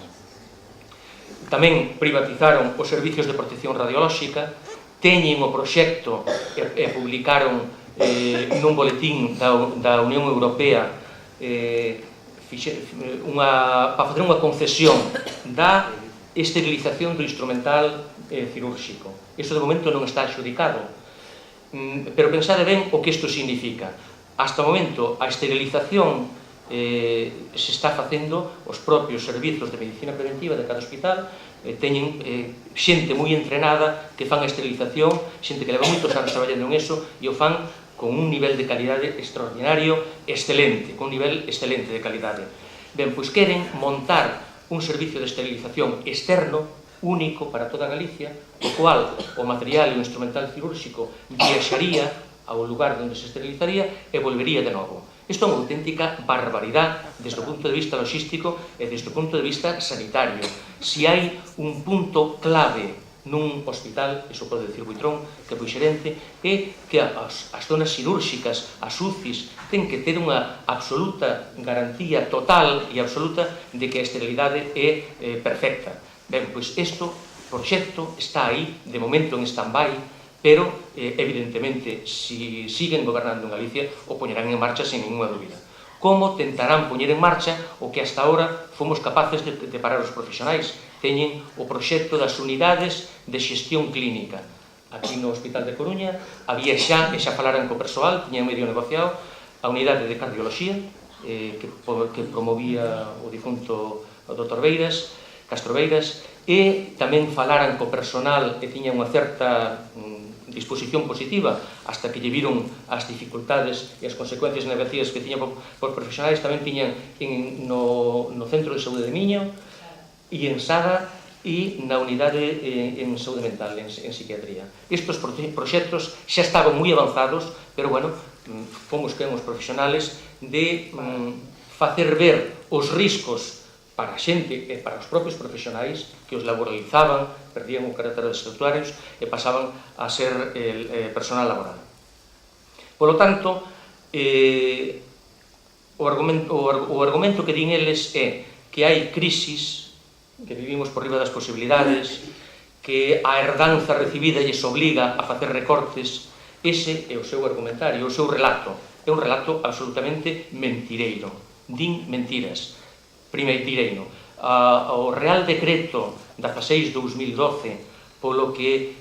Tamén privatizaron os servicios de protección radiolóxica, teñen o proxecto e publicaron nun boletín da Unión Europea para facer unha concesión da esterilización do instrumental cirúrxico. Isto de momento non está adxudicado, pero pensade ben o que isto significa. Hasta o momento a esterilización se está facendo os propios servizos de medicina preventiva de cada hospital, teñen xente moi entrenada que fan a esterilización, xente que leva moitos anos traballando en eso e o fan con un nivel de calidade extraordinario, excelente, con un nivel excelente de calidade. Ben, pois queren montar un servicio de esterilización externo, único para toda Galicia, o cual o material e o instrumental cirúrxico viaxaría ao lugar onde se esterilizaría e volvería de novo. Isto é unha auténtica barbaridade desde o punto de vista logístico e desde o punto de vista sanitario. Si hai un punto clave nun hospital, iso pode dicir Buitrón, que foi xerente, é que as zonas cirúrxicas, as UCIs, ten que ter unha absoluta garantía total e absoluta de que a esterilidade é perfecta. Ben, pois isto, proxecto, está aí, de momento en stand-by, pero, evidentemente, se siguen gobernando en Galicia, o poñerán en marcha sin ninguna dúbida. Como tentarán poñer en marcha o que hasta ahora fomos capaces de parar os profesionais. Teñen o proxecto das unidades de xestión clínica. Aquí no Hospital de Coruña había xa, e xa falaran co persoal, tiñan medio negociado, a unidade de cardioloxía, que promovía o difunto Dr. Castro Beiras, e tamén falaran co personal e tiñan unha certa disposición positiva hasta que lle viron as dificultades e as consecuencias negativas que tiñan por profesionais. Tamén tiñan no Centro de Saúde de Miño e en Sada e na unidade en saúde mental, en psiquiatría. Estes proxectos xa estaban moi avanzados, pero, bueno, fomos que os profesionales de facer ver os riscos para a xente e para os propios profesionais que os laboralizaban, perdían o carácter de estatuarios e pasaban a ser personal laboral. Por lo tanto, o argumento que din eles é que hai crisis, que vivimos por riba das posibilidades, que a herdanza recibida lles obliga a facer recortes. Ese é o seu argumentario, o seu relato. É un relato absolutamente mentireiro. Din mentiras. Primeiro, o Real Decreto 16/2012, polo que,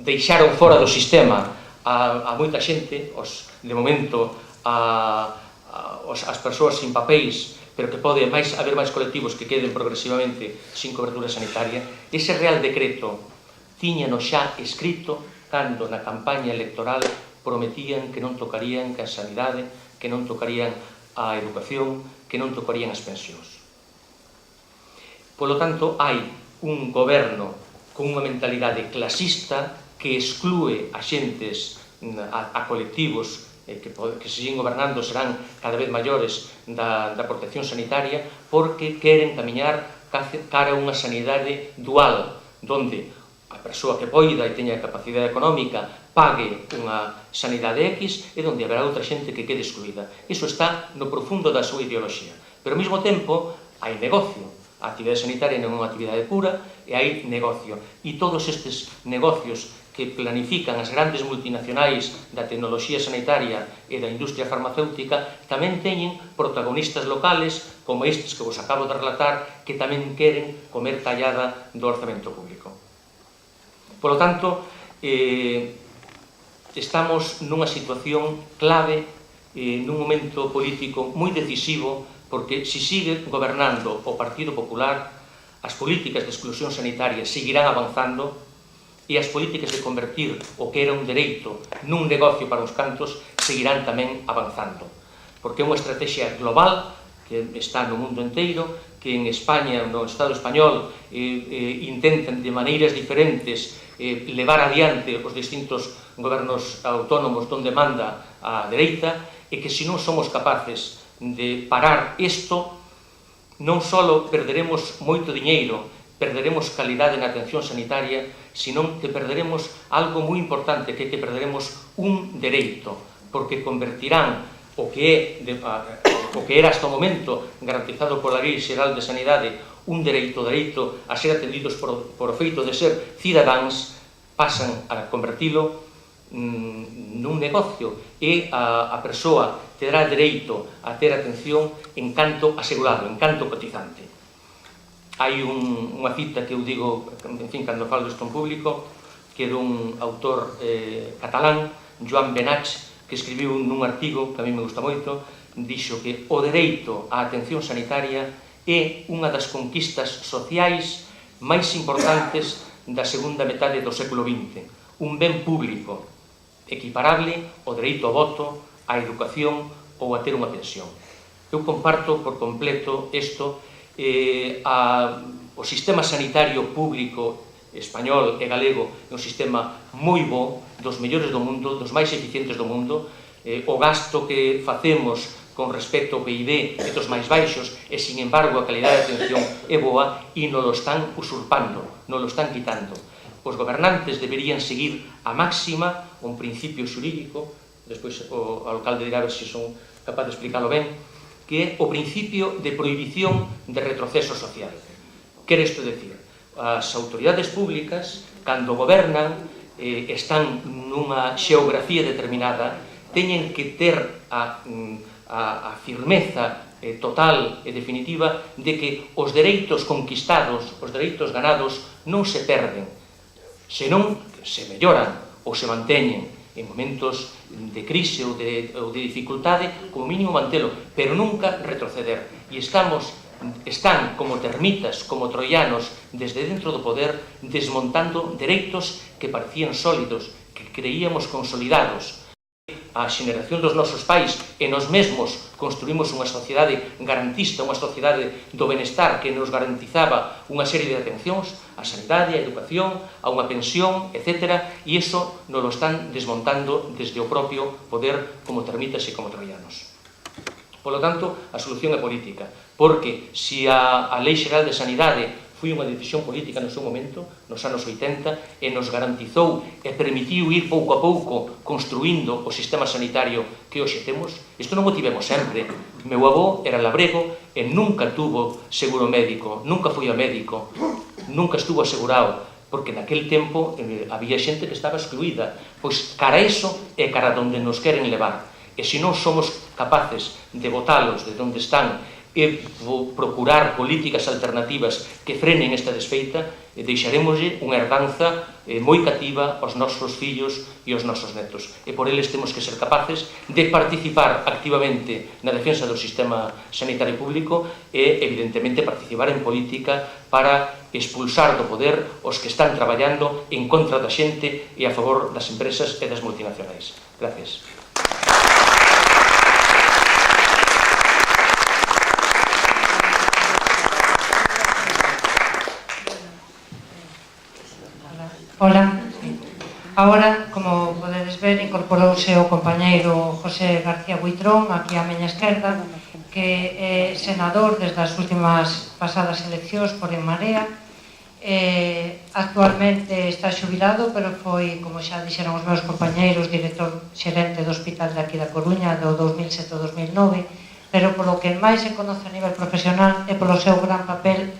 deixaron fora do sistema a moita xente, de momento as persoas sin papéis, pero que pode haber máis colectivos que queden progresivamente sin cobertura sanitaria. Ese Real Decreto tiñano xa escrito cando na campaña electoral prometían que non tocarían a sanidade, que non tocarían a educación, que non tocarían as pensións. Polo tanto, hai un goberno con unha mentalidade clasista que exclúe a xentes, a colectivos que se siguen gobernando serán cada vez maiores da protección sanitaria, porque queren camiñar cara a unha sanidade dual, donde a persoa que poida e teña capacidade económica pague unha sanidade X e onde haberá outra xente que quede excluída. Iso está no profundo da súa ideoloxía. Pero ao mesmo tempo hai negocio. A actividade sanitaria non é unha actividade pura e hai negocio. E todos estes negocios que planifican as grandes multinacionais da tecnoloxía sanitaria e da industria farmacéutica tamén teñen protagonistas locales como estes que vos acabo de relatar, que tamén queren comer tallada do orzamento público. Por lo tanto, estamos nunha situación clave, nun momento político moi decisivo, porque se sigue gobernando o Partido Popular, as políticas de exclusión sanitaria seguirán avanzando e as políticas de convertir o que era un dereito nun negocio para uns cantos seguirán tamén avanzando. Porque é unha estrategia global que está no mundo inteiro, que en España, no Estado español, intentan de maneiras diferentes levar adiante os distintos gobernos autónomos donde manda a dereita, e que se non somos capaces de parar isto, non só perderemos moito diñeiro, perderemos calidade na atención sanitaria, senón que perderemos algo moi importante, que perderemos un dereito, porque convertirán o que era hasta o momento garantizado pola Lei Xeral de Sanidade un dereito a ser atendidos por o feito de ser cidadáns, pasan a convertilo nun negocio e a persoa terá dereito a ter atención en canto asegurado, en canto cotizante. Hai unha cita que eu digo, en fin, cando falo disto en público, que é dun autor catalán, Joan Benach, que escribiu nun artigo que a mí me gusta moito, dixo que o dereito á atención sanitaria é unha das conquistas sociais máis importantes da segunda metade do século XX, un ben público equiparable ao dereito ao voto, á educación ou a ter unha pensión. Eu comparto por completo isto. O sistema sanitario público español e galego é un sistema moi bo, dos mellores do mundo, dos máis eficientes do mundo. O gasto que facemos con respecto ao PIB e dos máis baixos, e, sin embargo, a calidade de atención é boa e non lo están usurpando, non lo están quitando. Os gobernantes deberían seguir a máxima un principio xurídico, despois o alcalde dirá se son capaz de explicarlo ben, que é o principio de prohibición de retroceso social. Quere isto decir? As autoridades públicas, cando gobernan, están nunha xeografía determinada, teñen que ter a firmeza total e definitiva de que os dereitos conquistados, os dereitos ganados, non se perden, senón se melloran ou se manteñen en momentos de crise ou de dificultade, como mínimo mantelo, pero nunca retroceder. E están como termitas, como troianos, desde dentro do poder, desmontando dereitos que parecían sólidos, que creíamos consolidados. A xeneración dos nosos pais e nos mesmos construímos unha sociedade garantista, unha sociedade do benestar que nos garantizaba unha serie de atencións, a sanidade, a educación, a unha pensión, etc. E iso nos lo están desmontando desde o propio poder como termitas e como troianos. Por lo tanto, a solución é política, porque se a Lei Xeral de Sanidade foi unha decisión política no seu momento, nos anos 80, e nos garantizou e permitiu ir pouco a pouco construindo o sistema sanitario que hoxe temos. Isto non o tivemos sempre. Meu avó era labrego e nunca tuvo seguro médico, nunca foi a médico, nunca estuvo asegurado, porque naquele tempo había xente que estaba excluída. Pois cara a iso é cara donde nos queren levar. E se non somos capaces de botalos de onde están e procurar políticas alternativas que frenen esta desfeita, deixaremoslle unha herdanza moi cativa aos nosos fillos e aos nosos netos. E por eles temos que ser capaces de participar activamente na defensa do sistema sanitario público e, evidentemente, participar en política para expulsar do poder os que están traballando en contra da xente e a favor das empresas e das multinacionais. Gracias. Hola. Agora, como podedes ver, incorporouse o compañeiro José García Buitrón aquí á miña esquerda, que é senador desde as últimas pasadas eleccións por En Marea. Actualmente está xubilado, pero foi, como xa dixeron os meus compañeiros, director xerente do Hospital de aquí da Coruña do 2007 ao 2009, pero polo que máis se conoce a nivel profesional é polo seu gran papel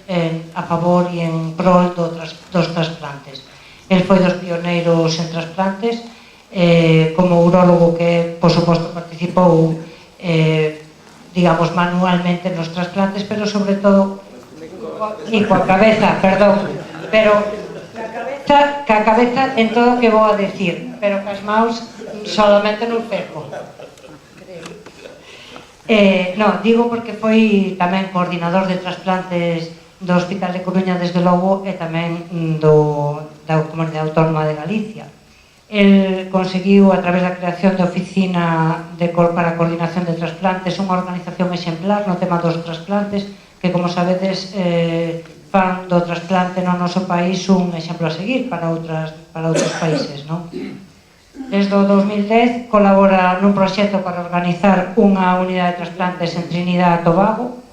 a favor e en prol dos trasplantes. El foi dos pioneiros en trasplantes, como urólogo que, por suposto, participou, digamos, manualmente nos trasplantes, pero sobre todo, ni coa cabeza, perdón, pero ca cabeza en todo o que vou a decir, pero cas maus solamente non perco. Non, digo porque foi tamén coordinador de trasplantes do Hospital de Coruña, desde logo, e tamén da Comunidade Autónoma de Galicia. El conseguiu, a través da creación da Oficina para a Coordinación de Trasplantes, unha organización exemplar no tema dos trasplantes, que, como sabedes, fan do trasplante no noso país un exemplo a seguir para outros países, non? Desde o 2010 colabora nun proxecto para organizar unha unidade de trasplantes en Trinidad e Tobago,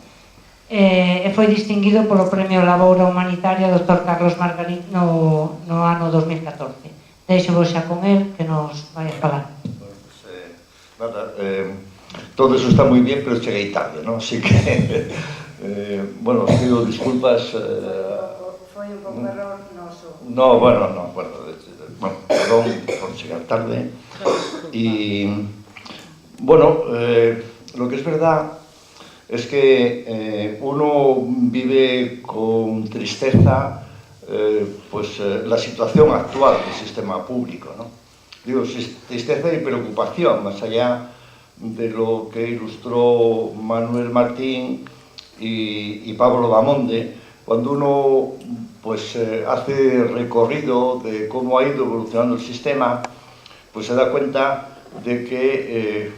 e foi distinguido polo Premio Laboura Humanitaria Dr. Carlos Margarit no ano 2014. Deixo-vos xa con el, que nos vai a falar. Todo eso está moi bien, pero cheguei tarde, non? Así que, bueno, os pido disculpas. Foi un pouco error noso. No, bueno, perdón por chegar tarde. Y, bueno, lo que es verdad es que uno vive con tristeza la situación actual del sistema público, ¿no? Digo, tristeza y preocupación, más allá de lo que ilustró Manuel Martín y Pablo Bamonde, cuando uno hace recorrido de cómo ha ido evolucionando el sistema, pues se da cuenta de que,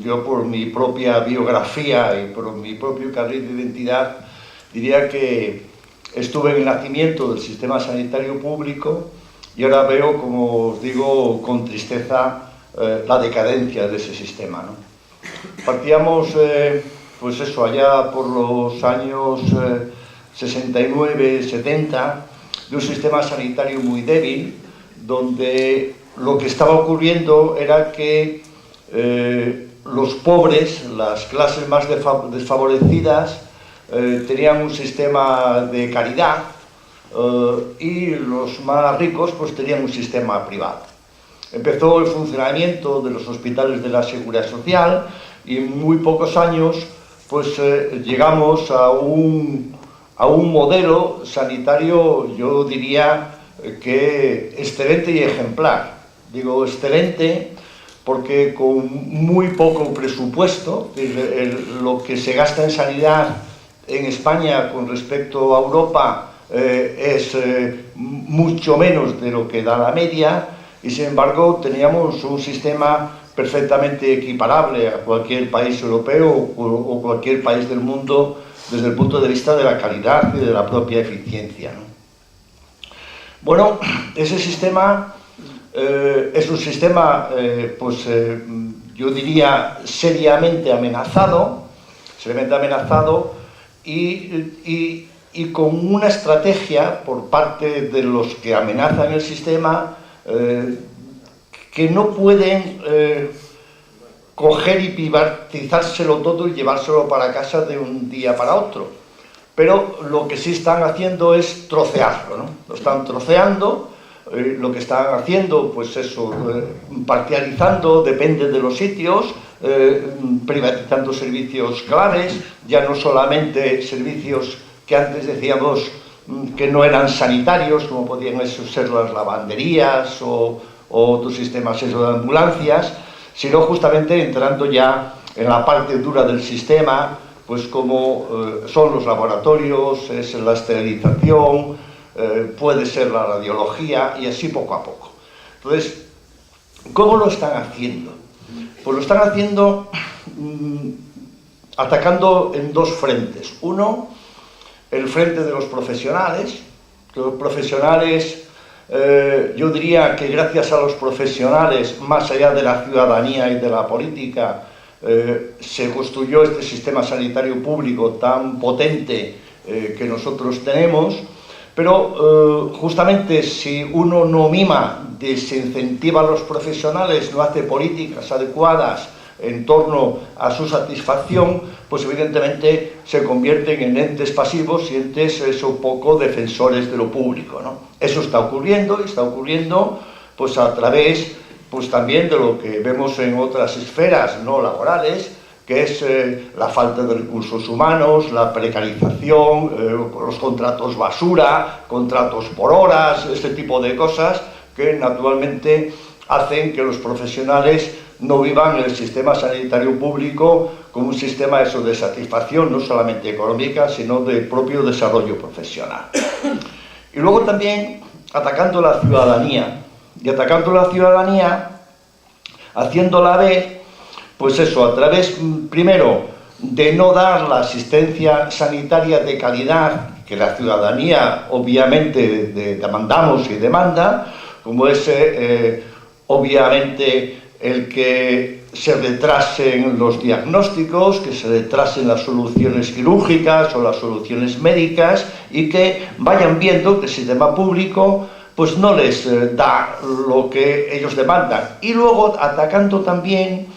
yo por mi propia biografía y por mi propio carnet de identidad diría que estuve en el nacimiento del sistema sanitario público y ahora veo, como os digo, con tristeza la decadencia de ese sistema, ¿no? Partíamos, pues eso, allá por los años 69, 70, de un sistema sanitario muy débil, donde lo que estaba ocurriendo era que los pobres, las clases más desfavorecidas, tenían un sistema de caridad y los más ricos pues tenían un sistema privado. Empezó el funcionamiento de los hospitales de la Seguridad Social y en muy pocos años pues llegamos a un modelo sanitario, yo diría que excelente y ejemplar. Digo excelente porque con muy poco presupuesto, lo que se gasta en sanidad en España con respecto a Europa es mucho menos de lo que da la media, y sin embargo teníamos un sistema perfectamente equiparable a cualquier país europeo o cualquier país del mundo desde el punto de vista de la calidad y de la propia eficiencia, ¿no? Bueno, ese sistema es un sistema, yo diría, seriamente amenazado y con una estrategia por parte de los que amenazan el sistema que no pueden coger y privatizárselo todo y llevárselo para casa de un día para otro. Pero lo que sí están haciendo es trocearlo, ¿no? Lo están troceando, lo que están haciendo, pues eso, parcializando, depende de los sitios, privatizando servicios claves, ya no solamente servicios que antes decíamos que no eran sanitarios, como podían ser las lavanderías o otros sistemas de ambulancias, sino justamente entrando ya en la parte dura del sistema, pues como son los laboratorios, es la esterilización, puede ser la radiología y así poco a poco. Entonces, ¿cómo lo están haciendo? Pues lo están haciendo atacando en dos frentes. Uno, el frente de los profesionales. Los profesionales, yo diría que gracias a los profesionales, más allá de la ciudadanía y de la política, se construyó este sistema sanitario público tan potente que nosotros tenemos, pero justamente si uno no mima, desincentiva a los profesionales, no hace políticas adecuadas en torno a su satisfacción, pues evidentemente se convierten en entes pasivos y entes un poco defensores de lo público, ¿no? Eso está ocurriendo, y está ocurriendo pues a través pues también de lo que vemos en otras esferas no laborales, que es la falta de recursos humanos, la precarización, los contratos basura, contratos por horas, este tipo de cosas que naturalmente hacen que los profesionales no vivan el sistema sanitario público como un sistema de satisfacción, no solamente económica, sino de propio desarrollo profesional. Y luego también atacando la ciudadanía, y atacando la ciudadanía, haciéndola ver, pues eso, a través, primero, de no dar la asistencia sanitaria de calidad que la ciudadanía obviamente demandamos y demanda, como es obviamente el que se retrasen los diagnósticos, que se retrasen las soluciones quirúrgicas o las soluciones médicas y que vayan viendo que el sistema público pues no les da lo que ellos demandan. Y luego atacando también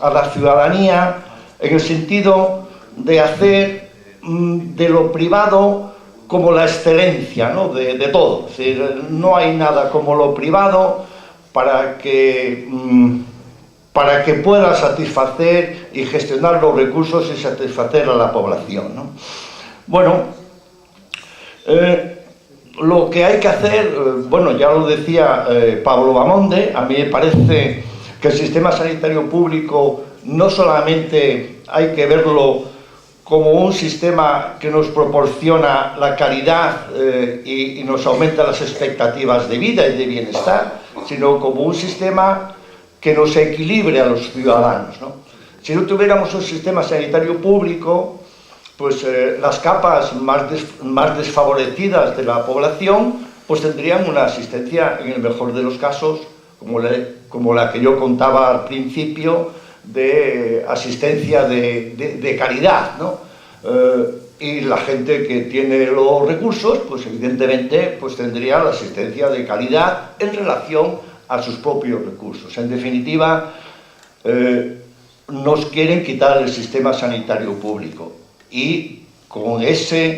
a la ciudadanía en el sentido de hacer de lo privado como la excelencia, ¿no? de todo. Es decir, no hay nada como lo privado para que pueda satisfacer y gestionar los recursos y satisfacer a la población, ¿no? Bueno, lo que hay que hacer, bueno, ya lo decía Pablo Bamonde, a mí me parece que el sistema sanitario público no solamente hay que verlo como un sistema que nos proporciona la calidad y nos aumenta las expectativas de vida y de bienestar, sino como un sistema que nos equilibre a los ciudadanos, ¿no? Si no tuviéramos un sistema sanitario público, pues las capas más desfavorecidas de la población pues tendrían una asistencia, en el mejor de los casos, como la que yo contaba al principio, de asistencia de calidad, ¿no? Y la gente que tiene los recursos, pues evidentemente pues tendría la asistencia de calidad en relación a sus propios recursos. En definitiva, nos quieren quitar el sistema sanitario público y con esa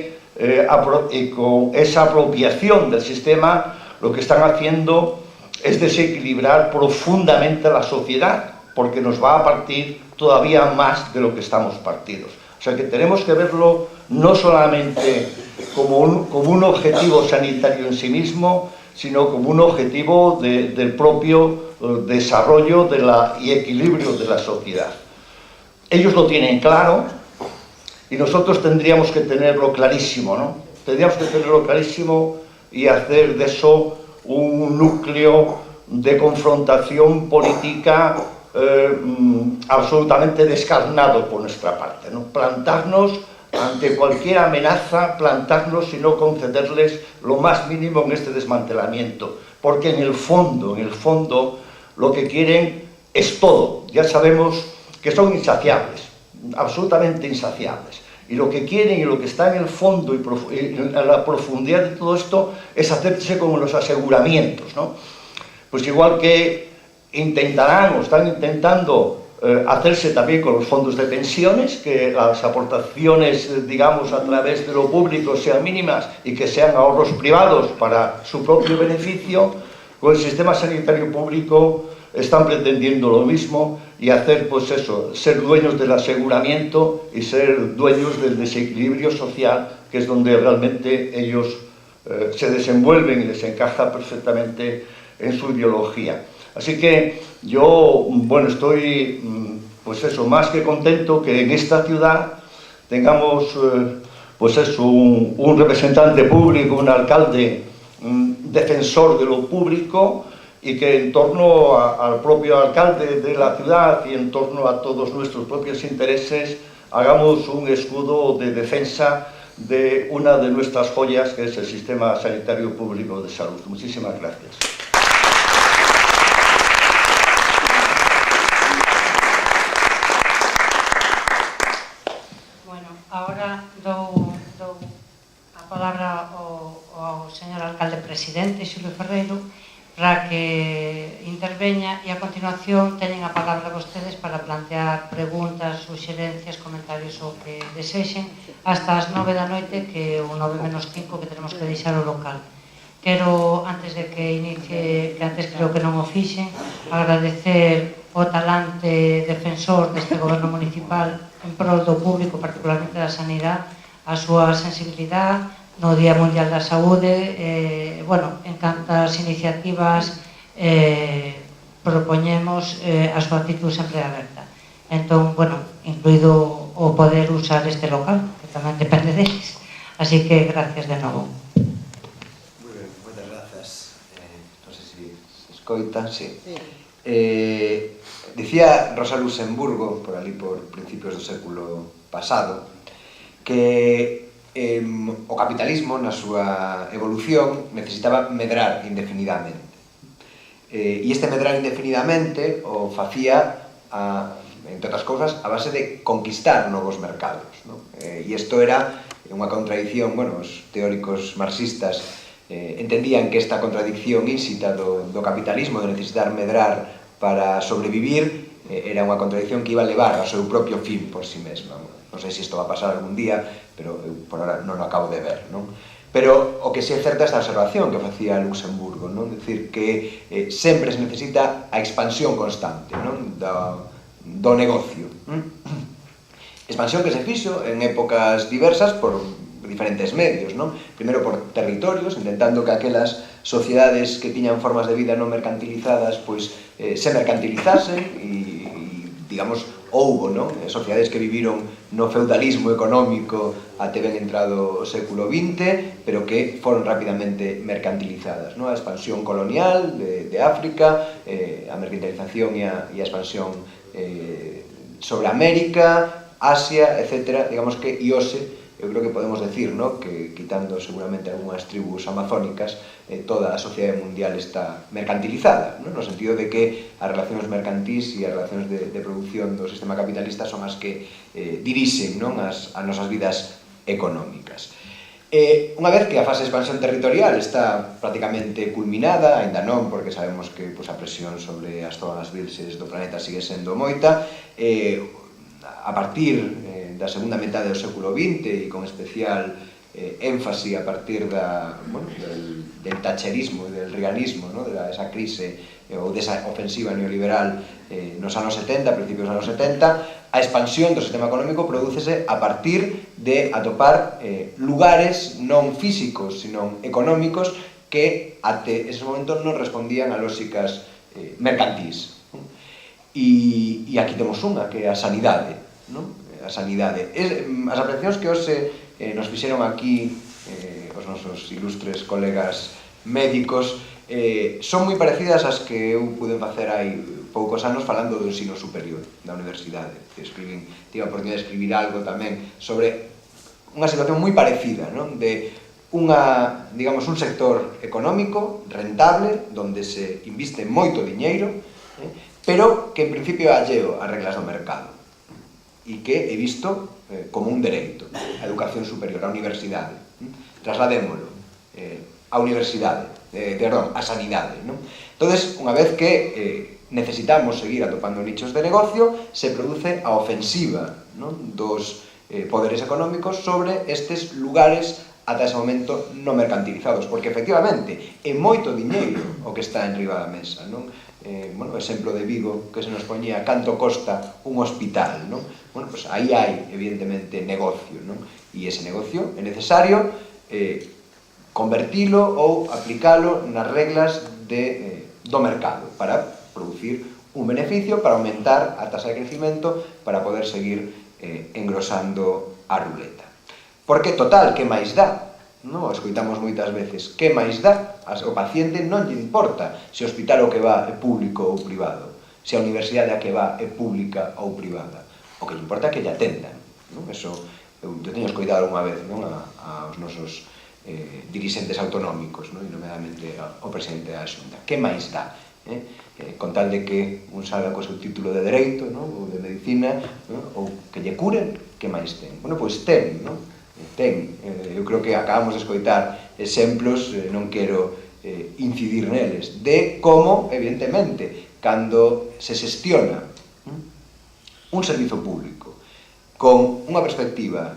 apropiación del sistema lo que están haciendo es desequilibrar profundamente la sociedad, porque nos va a partir todavía más de lo que estamos partidos. O sea que tenemos que verlo no solamente como un objetivo sanitario en sí mismo, sino como un objetivo del propio desarrollo y equilibrio de la sociedad. Ellos lo tienen claro y nosotros tendríamos que tenerlo clarísimo, ¿no? Tendríamos que tenerlo clarísimo y hacer de eso un núcleo de confrontación política absolutamente descarnado por nuestra parte, ¿no? Plantarnos ante cualquier amenaza, plantarnos y no concederles lo más mínimo en este desmantelamiento, porque en el fondo lo que quieren es todo. Ya sabemos que son insaciables, absolutamente insaciables. Y lo que quieren y lo que está en el fondo y en la profundidad de todo esto es hacerse con los aseguramientos, ¿no? Pues igual que intentarán o están intentando hacerse también con los fondos de pensiones, que las aportaciones, digamos, a través de lo público sean mínimas y que sean ahorros privados para su propio beneficio, con el sistema sanitario público están pretendiendo lo mismo y hacer, pues eso, ser dueños del aseguramiento y ser dueños del desequilibrio social, que es donde realmente ellos se desenvuelven y les encaja perfectamente en su ideología. Así que yo, bueno, estoy, pues eso, más que contento que en esta ciudad tengamos, pues eso, un representante público, un alcalde, defensor de lo público, y que en torno al propio alcalde de la ciudad y en torno a todos nuestros propios intereses hagamos un escudo de defensa de una de nuestras joyas, que es el sistema sanitario público de salud. Muchísimas gracias. Bueno, ahora dou a palabra ao señor alcalde presidente, Xulio Ferreiro, para que interveña, e a continuación teñen a palabra vostedes para plantear preguntas, suxerencias, comentarios o que desexen hasta as 9 da noite, que o 9 menos 5 que tenemos que deixar o local. Quero, antes de que inicie, que antes creo que non o fixen, agradecer o talante defensor deste goberno municipal en prol do público, particularmente da sanidade, a súa sensibilidade no Día Mundial da Saúde, bueno, en cantas iniciativas propoñemos, a súa actitud sempre aberta. Entón, bueno, incluído o poder usar este local, que tamén depende deles. Así que, gracias de novo. Moi ben, moitas grazas. Non sei se escoita, sí. Dicía Rosa Luxemburgo, por ali por principios do século pasado, que o capitalismo na súa evolución necesitaba medrar indefinidamente. E este medrar indefinidamente o facía, entre outras cousas, a base de conquistar novos mercados, ¿no? E isto era unha contradicción, bueno, os teóricos marxistas entendían que esta contradicción ínsita do capitalismo de necesitar medrar para sobrevivir era unha contradicción que iba a levar ao seu propio fin por si mesma. Non sei se isto va a pasar algún día, pero eu por ahora non o acabo de ver, non? Pero o que sí é certa esta observación que facía Luxemburgo, non? Decir que sempre se necesita a expansión constante, non? Do negocio. Expansión que se fixo en épocas diversas por diferentes medios, non? Primeiro por territorios, intentando que aquelas sociedades que tiñan formas de vida non mercantilizadas, pois se mercantilizasen e digamos, houbo, non? Sociedades que viviron no feudalismo económico até ben entrado o século XX, pero que foron rapidamente mercantilizadas, non? A expansión colonial de África, a mercantilización e a expansión sobre América, Asia, etc. Digamos que IOSE eu creo que podemos decir, ¿no?, que quitando seguramente algunhas tribus amazónicas, toda a sociedade mundial está mercantilizada, ¿no?, no sentido de que as relacións mercantís e as relacións de produción do sistema capitalista son as que dirixen, non, as nosas vidas económicas. Unha vez que a fase de expansión territorial está prácticamente culminada, aínda non, porque sabemos que a presión sobre as zonas virxes do planeta sigue sendo moita, a partir da segunda metade do século XX e con especial énfasi a partir del thatcherismo e del realismo, desa crise ou desa ofensiva neoliberal nos anos 70, principios dos anos 70, a expansión do sistema económico prodúcese a partir de atopar lugares non físicos, sino económicos que até ese momento non respondían a lóxicas mercantís. E aquí temos unha, que é a sanidade. A sanidade. As apreciacións que hoxe nos fixeron aquí os nosos ilustres colegas médicos son moi parecidas ás que eu pude facer hai poucos anos falando do ensino superior da universidade. Tive a oportunidade de escribir algo tamén sobre unha situación moi parecida, non? De digamos, un sector económico rentable, donde se inviste moito diñeiro, pero que en principio é alleo ás reglas do mercado e que é visto como un dereito, a educación superior, a universidade. Trasladémolo a universidade, perdón, a sanidade, non? Entonces, unha vez que necesitamos seguir atopando nichos de negocio, se produce a ofensiva, non, dos poderes económicos sobre estes lugares ata ese momento non mercantilizados, porque efectivamente é moito diñeiro o que está en riba da mesa, non? O exemplo de Vigo que se nos poñía canto costa un hospital, non? Bueno, pues aí hai evidentemente negocio, non? E ese negocio é necesario convertilo ou aplicalo nas reglas do mercado para producir un beneficio, para aumentar a tasa de crecimento, para poder seguir engrosando a ruleta. Porque, total, que máis dá? No, escoitamos moitas veces, que máis dá? O paciente non lle importa se o hospital o que va é público ou privado, se a universidade a que va é pública ou privada. O que lle importa é que lle atendan. Eso, eu teño escoitado unha vez aos nosos dirixentes autonómicos, e nomeadamente ao presidente da Xunta. Que máis dá? Con tal de que un salga co seu título de Dereito ou de Medicina, ou que lle curen, que máis ten? Bueno, pois ten, non? Ten. Eu creo que acabamos de escoitar exemplos, non quero incidir neles, de como, evidentemente, cando se xestiona un servizo público con unha perspectiva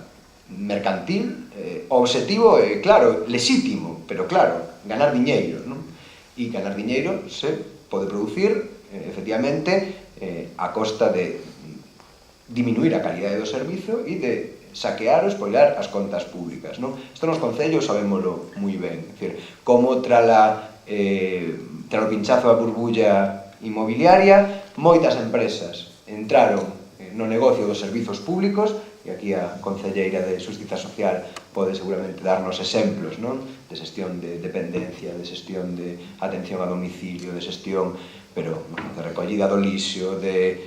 mercantil, o obxectivo é, claro, lexítimo, pero claro, ganar diñeiro, non? E ganar diñeiro se pode producir, efectivamente, a costa de diminuir a calidade do servizo e de saquear ou espoliar as contas públicas, non? Isto nos concellos sabémolo moi ben, é dicir, como tras o pinchazo da burbulla inmobiliaria, moitas empresas entraron no negocio dos servizos públicos, e aquí a concelleira de Xustiza Social pode seguramente darnos exemplos, non? De xestión de dependencia, de xestión de atención a domicilio, de xestión, pero de recollida do lixo, de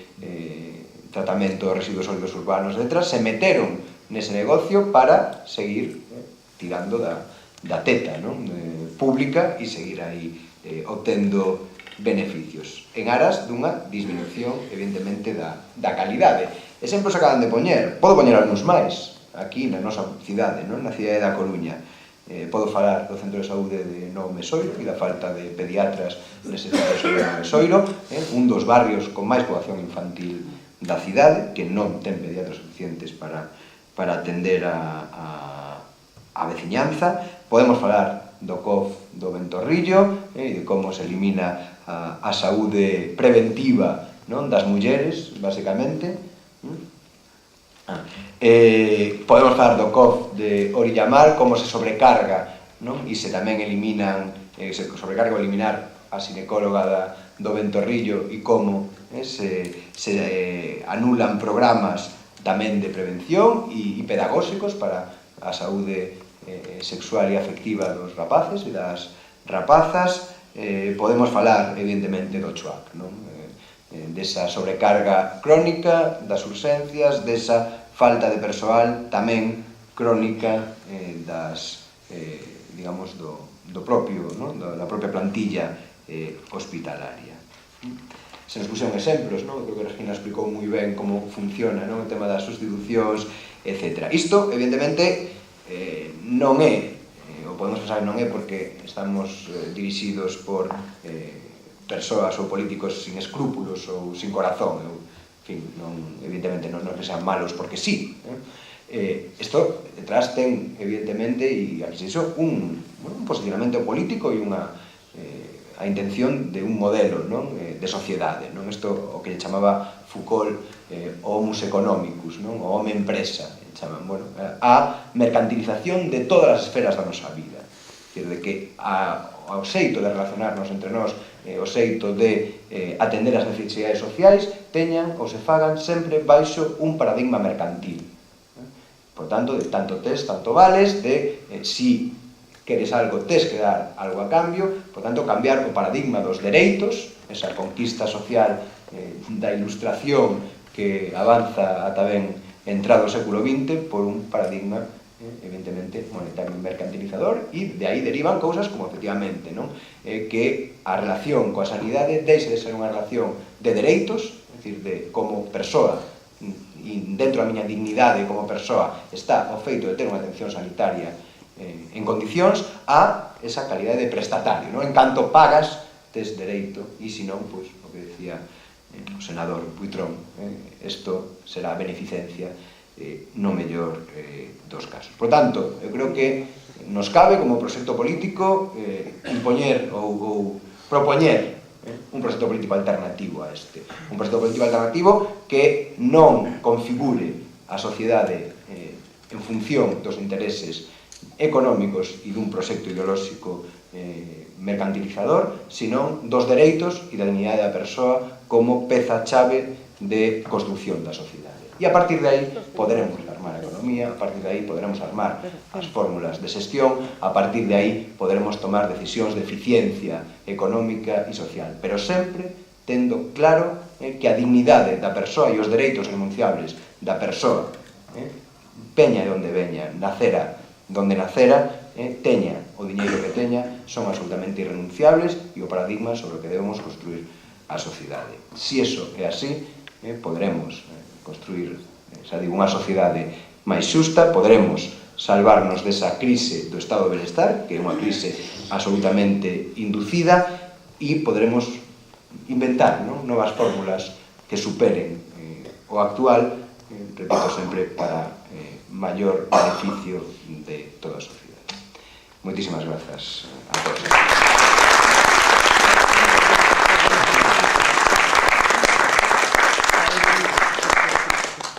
tratamento de residuos sólidos urbanos, etc., se meteron nese negocio para seguir tirando da teta, non? Pública e seguir aí obtendo beneficios en aras dunha disminución, evidentemente, da calidade. Exemplos acaban de poñer, podo poñer algúns máis aquí na nosa cidade, non? Na cidade da Coruña. Podo falar do centro de saúde de Novo Mesoiro e da falta de pediatras nese centro de saúde de Novo Mesoiro, un dos barrios con máis poboación infantil da cidade, que non ten pediatras suficientes para atender a veciñanza. Podemos falar do COF do Ventorrillo, de como se elimina a saúde preventiva, non, das mulleres, basicamente. Podemos falar do COF de Orillamar, como se sobrecarga, non? E se tamén eliminan, se sobrecarga o eliminar a xinecóloga do Ventorrillo e como se anulan programas tamén de prevención e pedagóxicos para a saúde sexual e afectiva dos rapaces e das rapazas. Podemos falar, evidentemente, do CHUAC, non? Desa sobrecarga crónica, das urxencias, desa falta de persoal tamén crónica digamos, da propia plantilla hospitalaria. Se nos puxeron exemplos, creo que Regina explicou moi ben como funciona o tema das sustitucións, etc. Isto, evidentemente, non é, ou podemos pensar que non é porque estamos dirixidos por persoas ou políticos sin escrúpulos ou sin corazón, evidentemente non que sean malos porque sí. Isto detrás ten, evidentemente, e aquí se iso, un posicionamento político e a intención de un modelo de sociedade. Isto o que chamaba Foucault homus economicus, o home empresa, a mercantilización de todas as esferas da nosa vida. De que ao xeito de relacionarnos entre nós, o xeito de atender as necesidades sociais, teñan ou se fagan sempre baixo un paradigma mercantil. Por tanto, de tanto tes, tanto vales, de si queres algo, tes que dar algo a cambio, por tanto, cambiar o paradigma dos dereitos, esa conquista social da ilustración que avanza ata ben entrado o século XX, por un paradigma, evidentemente, monetario mercantilizador, e de aí derivan cousas como, efectivamente, que a relación coa sanidade deixe de ser unha relación de dereitos, é dicir, de como persoa, dentro da miña dignidade como persoa, está o feito de ter unha atención sanitaria en condicións, a esa calidade de prestatario. En canto pagas, tes dereito, e se non, pois, o que decía o senador Buitrón, isto será beneficencia no mellor dos casos. Por tanto, eu creo que nos cabe como proxecto político impoñer ou propoñer un proxecto político alternativo a este. Un proxecto político alternativo que non configure a sociedade en función dos intereses económicos e dun proxecto ideolóxico mercantilizador, senón dos dereitos e da dignidade da persoa como peza chave de construción da sociedade. E a partir de aí poderemos armar a economía, a partir de aí poderemos armar as fórmulas de xestión, a partir de aí poderemos tomar decisións de eficiencia económica e social, pero sempre tendo claro que a dignidade da persoa e os dereitos renunciables da persoa, peña de onde veña, nacera donde nacera, teña o diñeiro que teña, son absolutamente irrenunciables e o paradigma sobre o que debemos construir a sociedade. Se iso é así, poderemos construir, unha sociedade máis xusta, poderemos salvarnos desa crise do estado de benestar, que é unha crise absolutamente inducida, e poderemos inventar novas fórmulas que superen o actual, repito sempre, para maior beneficio de toda a sociedade. Moitísimas grazas a todos.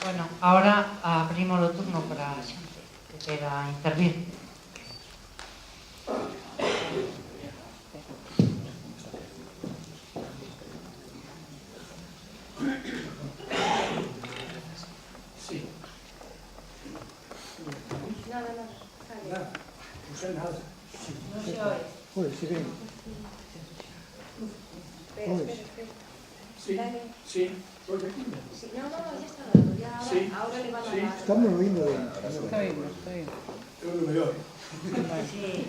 Bueno, ahora abrimos o turno para a xente que quera intervir. Sí. Nada, no sé nada. Non se oye. Joder, sí bien. Espera. Sí, sí. Oye, Sí, no, ya está dando, ya Sí. ahora le van a sí. dar. Estamos oyendo bien. Está bien. Yo no me oigo. Sí.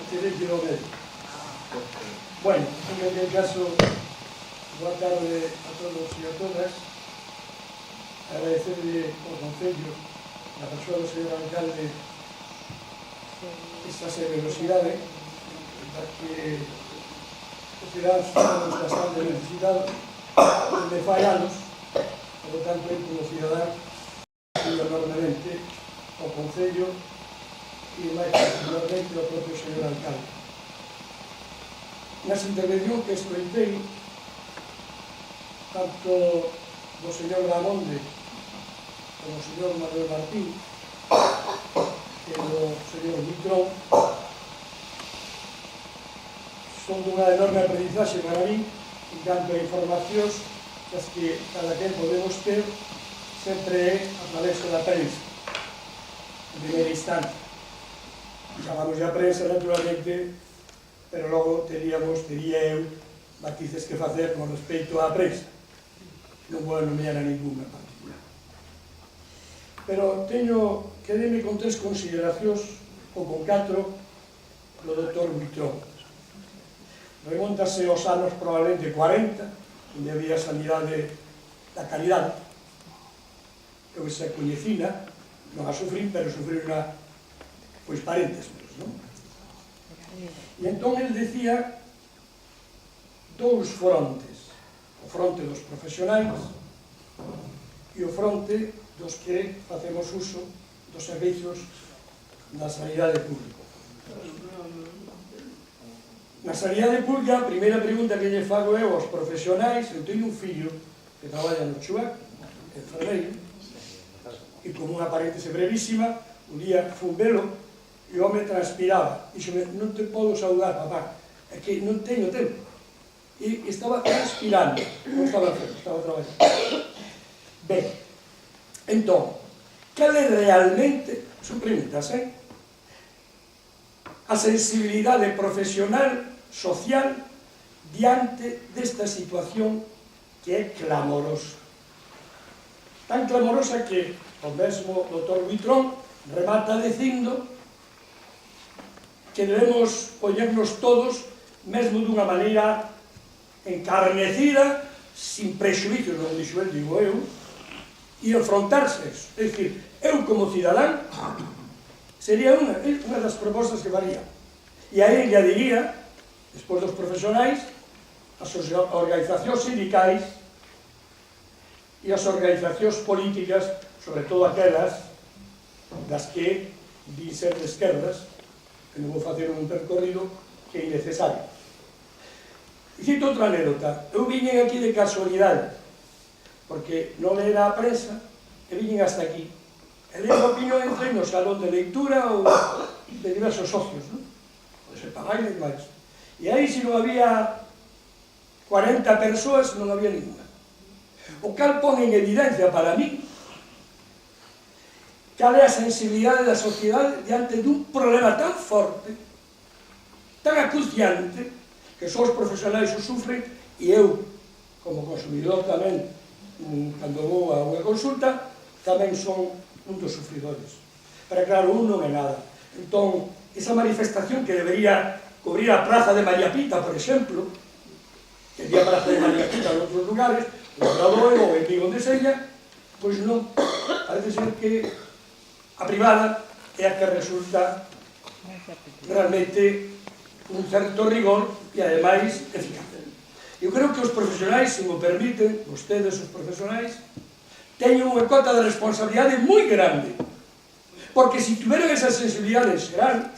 Tiene que lo ver. Bueno, en cualquier caso, boa tarde a todos e a todas. Agradecerle ao Concello, a persoa do señor alcalde, esta generosidade da que os cidadanos estamos bastante necesitados desde fai anos. Por lo tanto, eu como cidadán apoio enormemente ao Concello e máis particularmente ao propio señor alcalde. Nesa intervención que escoitei tanto do señor Ramonde como do señor Manuel Martín e do señor Buitrón, son dunha enorme aprendizaxe para mí en canto a informacións das que cada quen podemos ter sempre é a través da prensa en primeira instancia. Chamamos a prensa naturalmente, pero logo tería eu matices que facer con respecto á prensa. Non vou nomear a ninguna particular. pero quedeme con 3 consideracións, ou con 4, do Dr. Buitrón. Remontase aos anos probablemente 40, onde había sanidade da calidade. Eu se coñecina, non a sufrín, pero sufrín unha, pois, parentes menos, non? E entón el decía 2 frontes, o fronte dos profesionais e o fronte dos que facemos uso dos servizos da sanidade pública. Na sanidade pública, a primeira pregunta que lle fago eu aos profesionais, eu teño un fillo que traballa no Chuac, enfermeiro, e como unha paréntese brevísima, un día fun velo e o home transpiraba. Dixome, non te podo saudar, papá, é que non teño tempo. E estaba transpirando, non estaba enfermo, estaba traballando. Ben, entón, cal é realmente, son preguntas, a sensibilidade profesional, social, diante desta situación que é clamorosa. Tan clamorosa que o mesmo Dr. Buitrón remata dicindo que debemos poñernos todos mesmo dunha maneira encarnecida, sin prexuicios, non dixo el, digo eu, e enfrontarse eso. É dicir, eu como cidadán sería unha das propostas que faría. E aí ya diría, despois dos profesionais, as organizacións sindicais e as organizacións políticas, sobre todo aquelas das que din ser de esquerdas, que non vou facer un percorrido que é innecesario. E cito outra anécdota. Eu viñen aquí de casualidade, porque non era a prensa, e viñen hasta aquí. E leio a opinión entre no salón de lectura ou de diversos socios, non? Pode ser pagai e demais. E aí, se non había 40 persoas, non había ninguna. O cal pon en evidencia para mí cal é a sensibilidade da sociedade diante dun problema tan forte, tan acuciante, que só os profesionais o sufren, e eu, como consumidor tamén, cando vou a unha consulta, tamén son un dos sufridores. Pero claro, un non é nada. Entón, esa manifestación que debería cubrir a Praza de María Pita, por exemplo, que había Praza de María Pita en outros lugares, o Obradoiro ou en Vigo de Sella, pois non, parece ser que a privada é a que resulta realmente un certo rigor e ademais eficaz. Eu creo que os profesionais, se me permiten, vostedes os profesionais, teñen unha cota de responsabilidade moi grande, porque se tiveron esa sensibilidade xeral,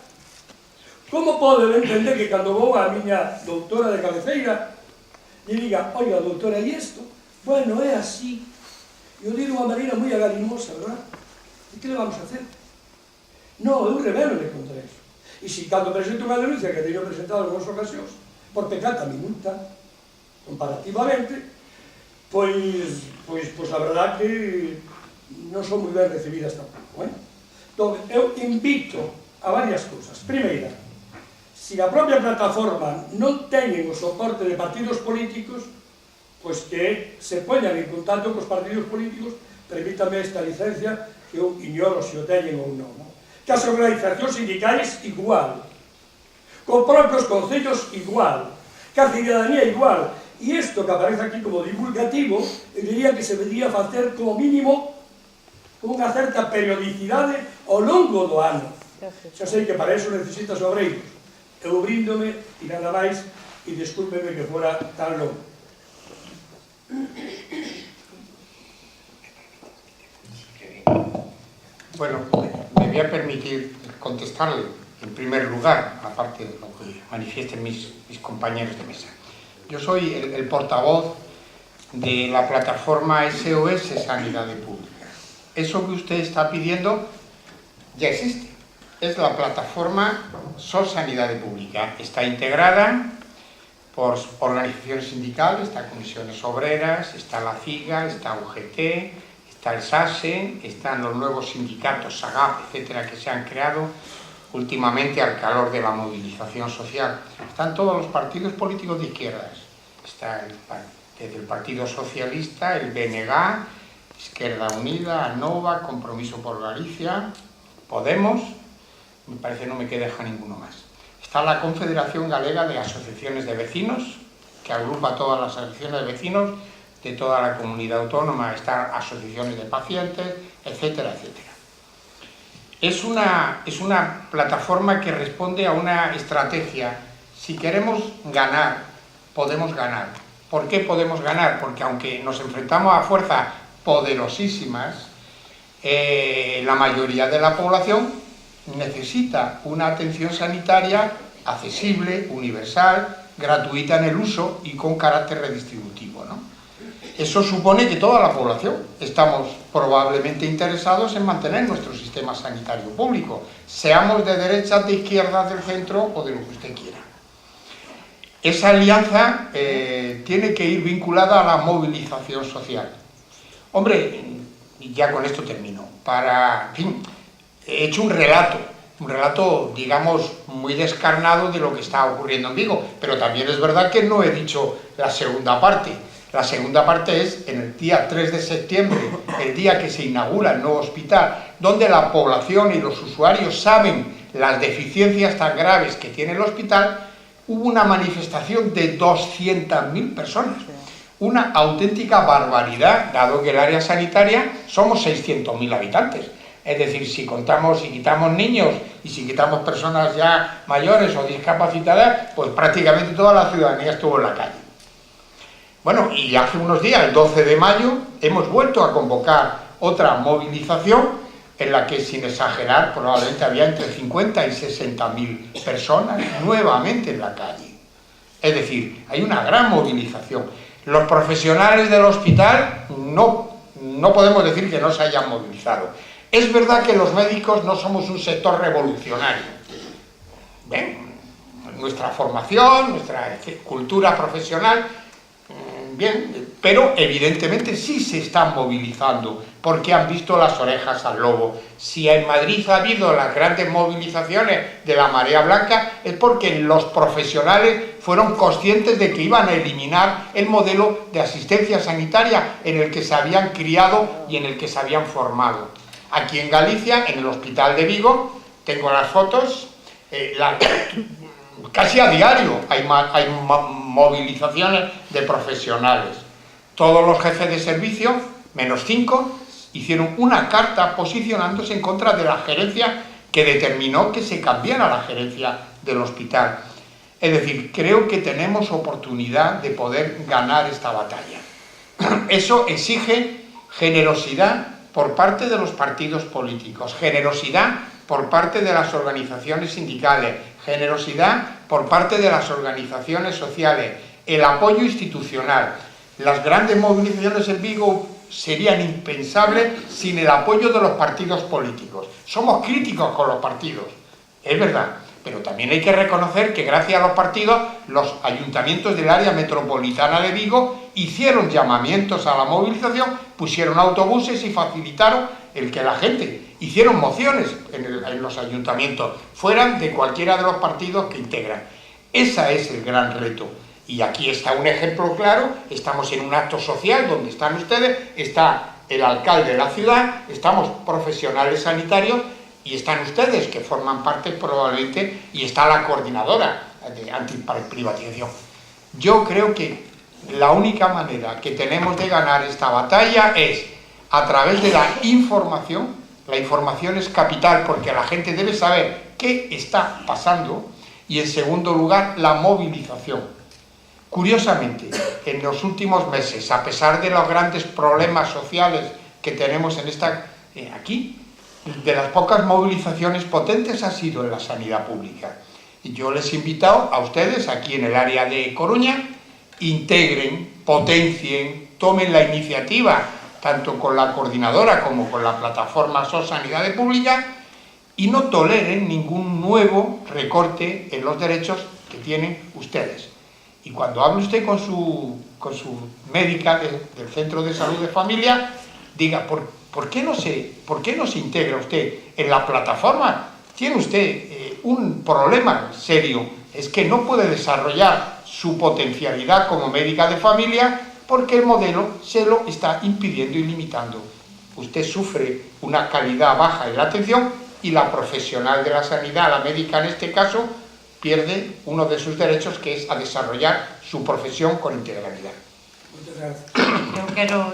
como podo entender que cando vou a miña doutora de cabeceira e diga, oiga, doutora, e isto? Bueno, é así. E o digo de unha maneira moi agarimosa, verdad? E que le vamos a hacer? Non, eu rebelo-me contra eso. E se cando presento unha denuncia que teño presentado en outras ocasións, por pecata minuta, comparativamente, pois a verdad que non son moi ben recibidas tampouco. Entón, eu invito a varias cousas. Primeira, se a propia plataforma non teñen o soporte de partidos políticos, pois que se poñan en contacto cos partidos políticos, permítame esta licencia, que eu ignoro se o teñen ou non. Que as organizacións sindicais igual, con propios concellos igual, que a cidadanía igual. E isto que aparece aquí como divulgativo, eu diría que se debería facer como mínimo con unha certa periodicidade ao longo do ano. Xa sei que para eso necesitas obreiros. Eu bríndome e nada máis, e descúlpeme que fora tan longo. Bueno, me voy a permitir contestarle en primer lugar, aparte de lo que manifiesten mis compañeros de mesa. Yo soy el portavoz de la plataforma SOS Sanidad Pública. Eso que usted está pidiendo ya existe. Es la plataforma SOS Sanidad Pública. Está integrada por organizaciones sindicales, está Comisiones Obreras, está la CIGA, está UGT, está el SASE, están los nuevos sindicatos, SAGAP, etcétera, que se han creado últimamente al calor de la movilización social. Están todos los partidos políticos de izquierdas. Está desde el Partido Socialista, el BNG, Izquierda Unida, ANOVA, Compromiso por Galicia, Podemos, me parece no me queda ninguno más. Está la Confederación Galega de Asociaciones de Vecinos, que agrupa todas las asociaciones de vecinos de toda la comunidad autónoma, están asociaciones de pacientes, etcétera, etcétera. Es una plataforma que responde a una estrategia. Si queremos ganar, podemos ganar. ¿Por qué podemos ganar? Porque aunque nos enfrentamos a fuerzas poderosísimas, la mayoría de la población necesita una atención sanitaria accesible, universal, gratuita en el uso y con carácter redistributivo, ¿no? Eso supone que toda la población estamos probablemente interesados en mantener nuestro sistema sanitario público, seamos de derechas, de izquierdas, del centro o de lo que usted quiera. Esa alianza tiene que ir vinculada a la movilización social. Hombre, y ya con esto termino, en fin, he hecho un relato, digamos, muy descarnado de lo que está ocurriendo en Vigo, pero también es verdad que no he dicho la segunda parte. La segunda parte es en el día 3 de septiembre, el día que se inaugura el nuevo hospital, donde la población y los usuarios saben las deficiencias tan graves que tiene el hospital. Hubo una manifestación de 200.000 personas, una auténtica barbaridad, dado que el área sanitaria somos 600.000 habitantes. Es decir, si contamos, si quitamos niños y si quitamos personas ya mayores o discapacitadas, pues prácticamente toda la ciudadanía estuvo en la calle. Bueno, y hace unos días, el 12 de mayo, hemos vuelto a convocar otra movilización en la que, sin exagerar, probablemente había entre 50 y 60.000 personas nuevamente en la calle. Es decir, hay una gran movilización. Los profesionales del hospital no podemos decir que no se hayan movilizado. Es verdad que los médicos no somos un sector revolucionario. Bien, nuestra formación, nuestra cultura profesional, bien, pero evidentemente sí se están movilizando porque han visto las orejas al lobo. Si en Madrid ha habido las grandes movilizaciones de la marea blanca es porque los profesionales fueron conscientes de que iban a eliminar el modelo de asistencia sanitaria en el que se habían criado y en el que se habían formado. Aquí en Galicia, en el Hospital de Vigo, tengo las fotos, casi a diario hay movilizaciones de profesionales. Todos los jefes de servicio, menos 5, hicieron una carta posicionándose en contra de la gerencia que determinó que se cambiara la gerencia del hospital. Es decir, creo que tenemos oportunidad de poder ganar esta batalla. Eso exige generosidad por parte de los partidos políticos, generosidad por parte de las organizaciones sindicales, generosidad por parte de las organizaciones sociales, el apoyo institucional. Las grandes movilizaciones en Vigo serían impensables sin el apoyo de los partidos políticos. Somos críticos con los partidos, es verdad, pero también hay que reconocer que gracias a los partidos, los ayuntamientos del área metropolitana de Vigo hicieron llamamientos a la movilización, pusieron autobuses y facilitaron el que la gente hicieron mociones en los ayuntamientos, fueran de cualquiera de los partidos que integran. Ese es el gran reto. Y aquí está un ejemplo claro, estamos en un acto social donde están ustedes, está el alcalde de la ciudad, estamos profesionales sanitarios y están ustedes que forman parte probablemente y está la coordinadora de antiprivatización. Yo creo que la única manera que tenemos de ganar esta batalla es a través de la información. La información es capital porque la gente debe saber qué está pasando y en segundo lugar la movilización. Curiosamente, en los últimos meses, a pesar de los grandes problemas sociales que tenemos aquí, de las pocas movilizaciones potentes ha sido en la sanidad pública. Y yo les he invitado a ustedes, aquí en el área de Coruña, integren, potencien, tomen la iniciativa, tanto con la coordinadora como con la plataforma SOS Sanidad Pública, y no toleren ningún nuevo recorte en los derechos que tienen ustedes. Y cuando hable usted con su médica del Centro de Salud de Familia, diga, ¿por qué no se integra usted en la plataforma? Tiene usted un problema serio, es que no puede desarrollar su potencialidad como médica de familia porque el modelo se lo está impidiendo y limitando. Usted sufre una calidad baja en la atención y la profesional de la sanidad, la médica en este caso, pierde uno de sus derechos, que es a desarrollar su profesión con integralidad. Muchas gracias. Eu quero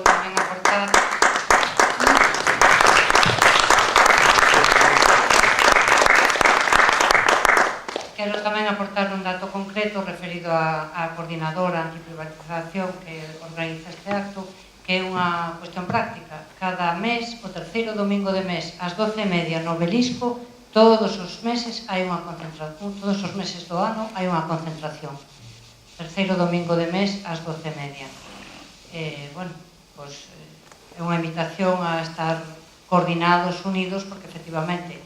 tamén aportar un dato concreto referido á coordinadora antiprivatización que organiza este acto, que é unha cuestión práctica. Cada mes, o terceiro domingo de mes, ás 12:30 no Obelisco, todos os meses hai unha concentración, todos os meses do ano hai unha concentración. Terceiro domingo de mes ás 12:30. Bueno, pois é unha invitación a estar coordinados, unidos, porque efectivamente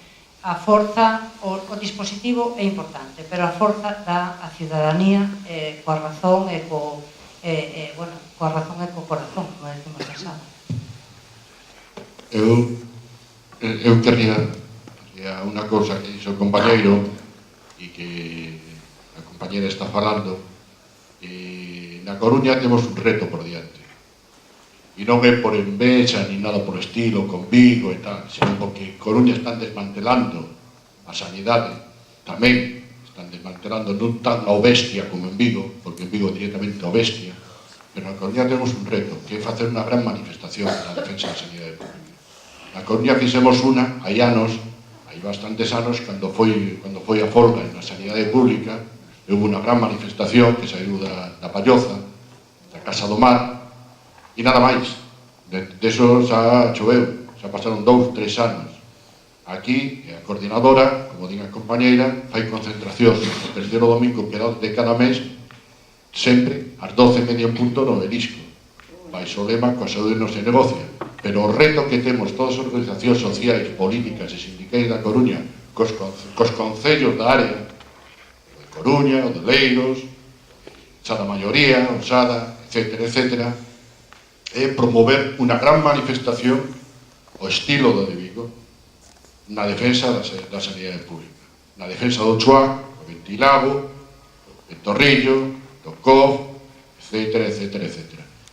a forza, o dispositivo é importante, pero a forza dá a ciudadanía coa razón e coa razón e co corazón, como decimos na sala. Eu querría unha cousa que dixo o compañeiro e que a compañera está falando. Na Coruña temos un reto por diante, e non é por envexa ni nada por estilo con Vigo e tal, senón porque Coruña están desmantelando a sanidade, tamén están desmantelando non tan a bestia como en Vigo, porque en Vigo directamente a bestia, pero na Coruña temos un reto, que é facer unha gran manifestación na defensa da sanidade pública. Na Coruña fixemos unha, hai anos, hai bastantes anos, cando foi a folga na sanidade pública, houve unha gran manifestación que saiu da Palloza, da Casa do Mar, e nada máis. Deso xa choveu, xa pasaron 2, 3 anos. Aquí, a coordinadora, como din a compañeira, fai concentracións o terceiro domingo de cada mes, sempre ás 12:30 no Obelisco. Baixo o lema, coa saúde non se negocia. Pero o reto que temos todas as organizacións sociais, políticas e sindicais da Coruña, cos concellos da área, o de Coruña, o de Leiros, xa da maioría, o Sada, etcétera, é promover unha gran manifestación ao estilo do de Vigo na defensa da sanidade pública, na defensa do Chuá, do Ventilabo, do Torrillo, do COF, etcétera.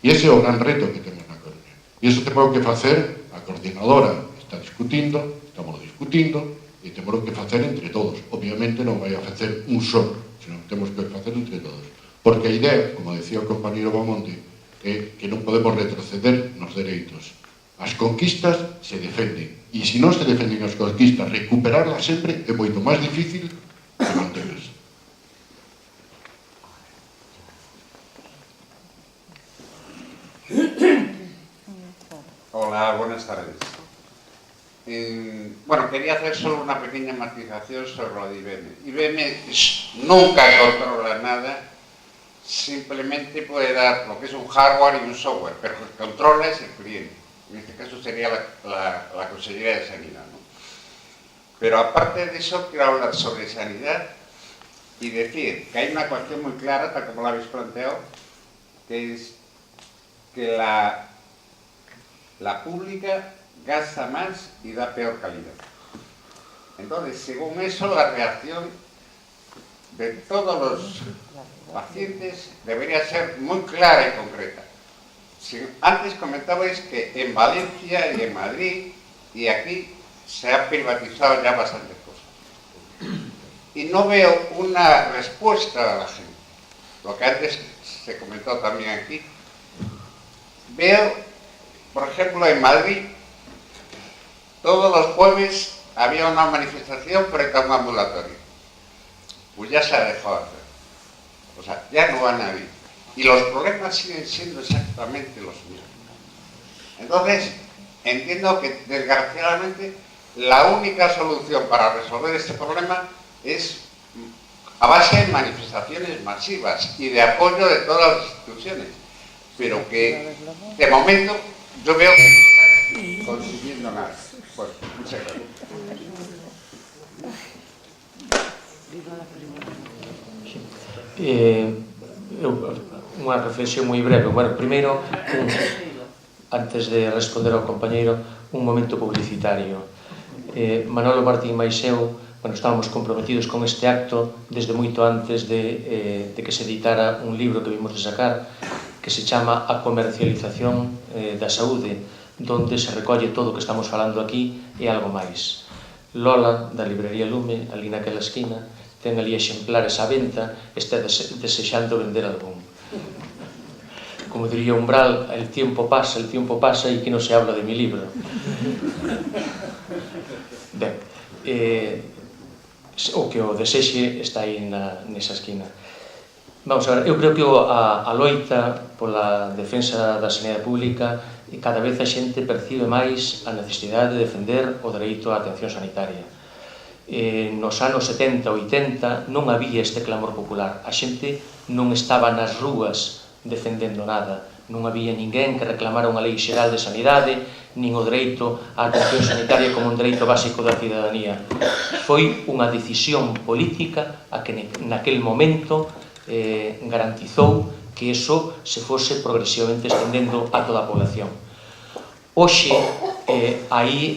E ese é o gran reto que temos na Coruña. E iso temos que facer, a coordinadora está discutindo, estamos discutindo, e temos que facer entre todos. Obviamente non vai a facer un só, senón temos que facer entre todos. Porque a idea, como decía o compañeiro Bamonte, é que non podemos retroceder nos dereitos. As conquistas se defenden, e se non se defenden as conquistas, recuperarlas sempre é moito máis difícil que mantelas. Hola, buenas tardes. Bueno, quería hacer solo una pequeña matización sobre lo de IBM. IBM nunca controla nada, simplemente puede dar lo que es un hardware y un software, pero el que controla es el cliente. En este caso sería la Consellería de Sanidad, ¿no? Pero aparte de eso, quiero hablar sobre sanidad y decir que hay una cuestión muy clara, tal como la habéis planteado, que es que la pública gasta más y da peor calidad. Entonces, según eso, la reacción de todos los pacientes debería ser muy clara y concreta. Antes comentabais que en Valencia y en Madrid y aquí se ha privatizado ya bastantes cosas. Y no veo una respuesta a la gente. Lo que antes se comentó también aquí. Veo, por ejemplo, en Madrid, todos los jueves había una manifestación frente a un ambulatorio. Pues ya se ha dejado de hacer. O sea, ya no van a ir. Y los problemas siguen siendo exactamente los mismos. Entonces, entiendo que, desgraciadamente, la única solución para resolver este problema es a base de manifestaciones masivas y de apoyo de todas las instituciones. Pero que, de momento, yo veo que no están consiguiendo nada. Pues, muchas gracias. Unha reflexión moi breve. Bueno, primeiro, antes de responder ao compañeiro, un momento publicitario. Manolo Martín máis eu, bueno, estábamos comprometidos con este acto desde moito antes de que se editara un libro que vimos de sacar, que se chama A comercialización da saúde, donde se recolle todo o que estamos falando aquí e algo máis. Lola, da librería Lume, ali naquela esquina, ten ali exemplares á venta, está desexando vender algún. Como diría Umbral, el tiempo pasa y que no se habla de mi libro. Ben, o que o desexe está aí nesa esquina. Vamos a ver, eu creo que a loita pola defensa da sanidade pública e cada vez a xente percibe máis a necesidade de defender o dereito á atención sanitaria. Nos anos 70, 80 non había este clamor popular. A xente non estaba nas rúas defendendo nada. Non había ninguén que reclamara unha lei xeral de sanidade, nin o dereito á atención sanitaria como un dereito básico da cidadanía. Foi unha decisión política a que naquel momento garantizou que eso se fose progresivamente estendendo a toda a población. Hoxe hai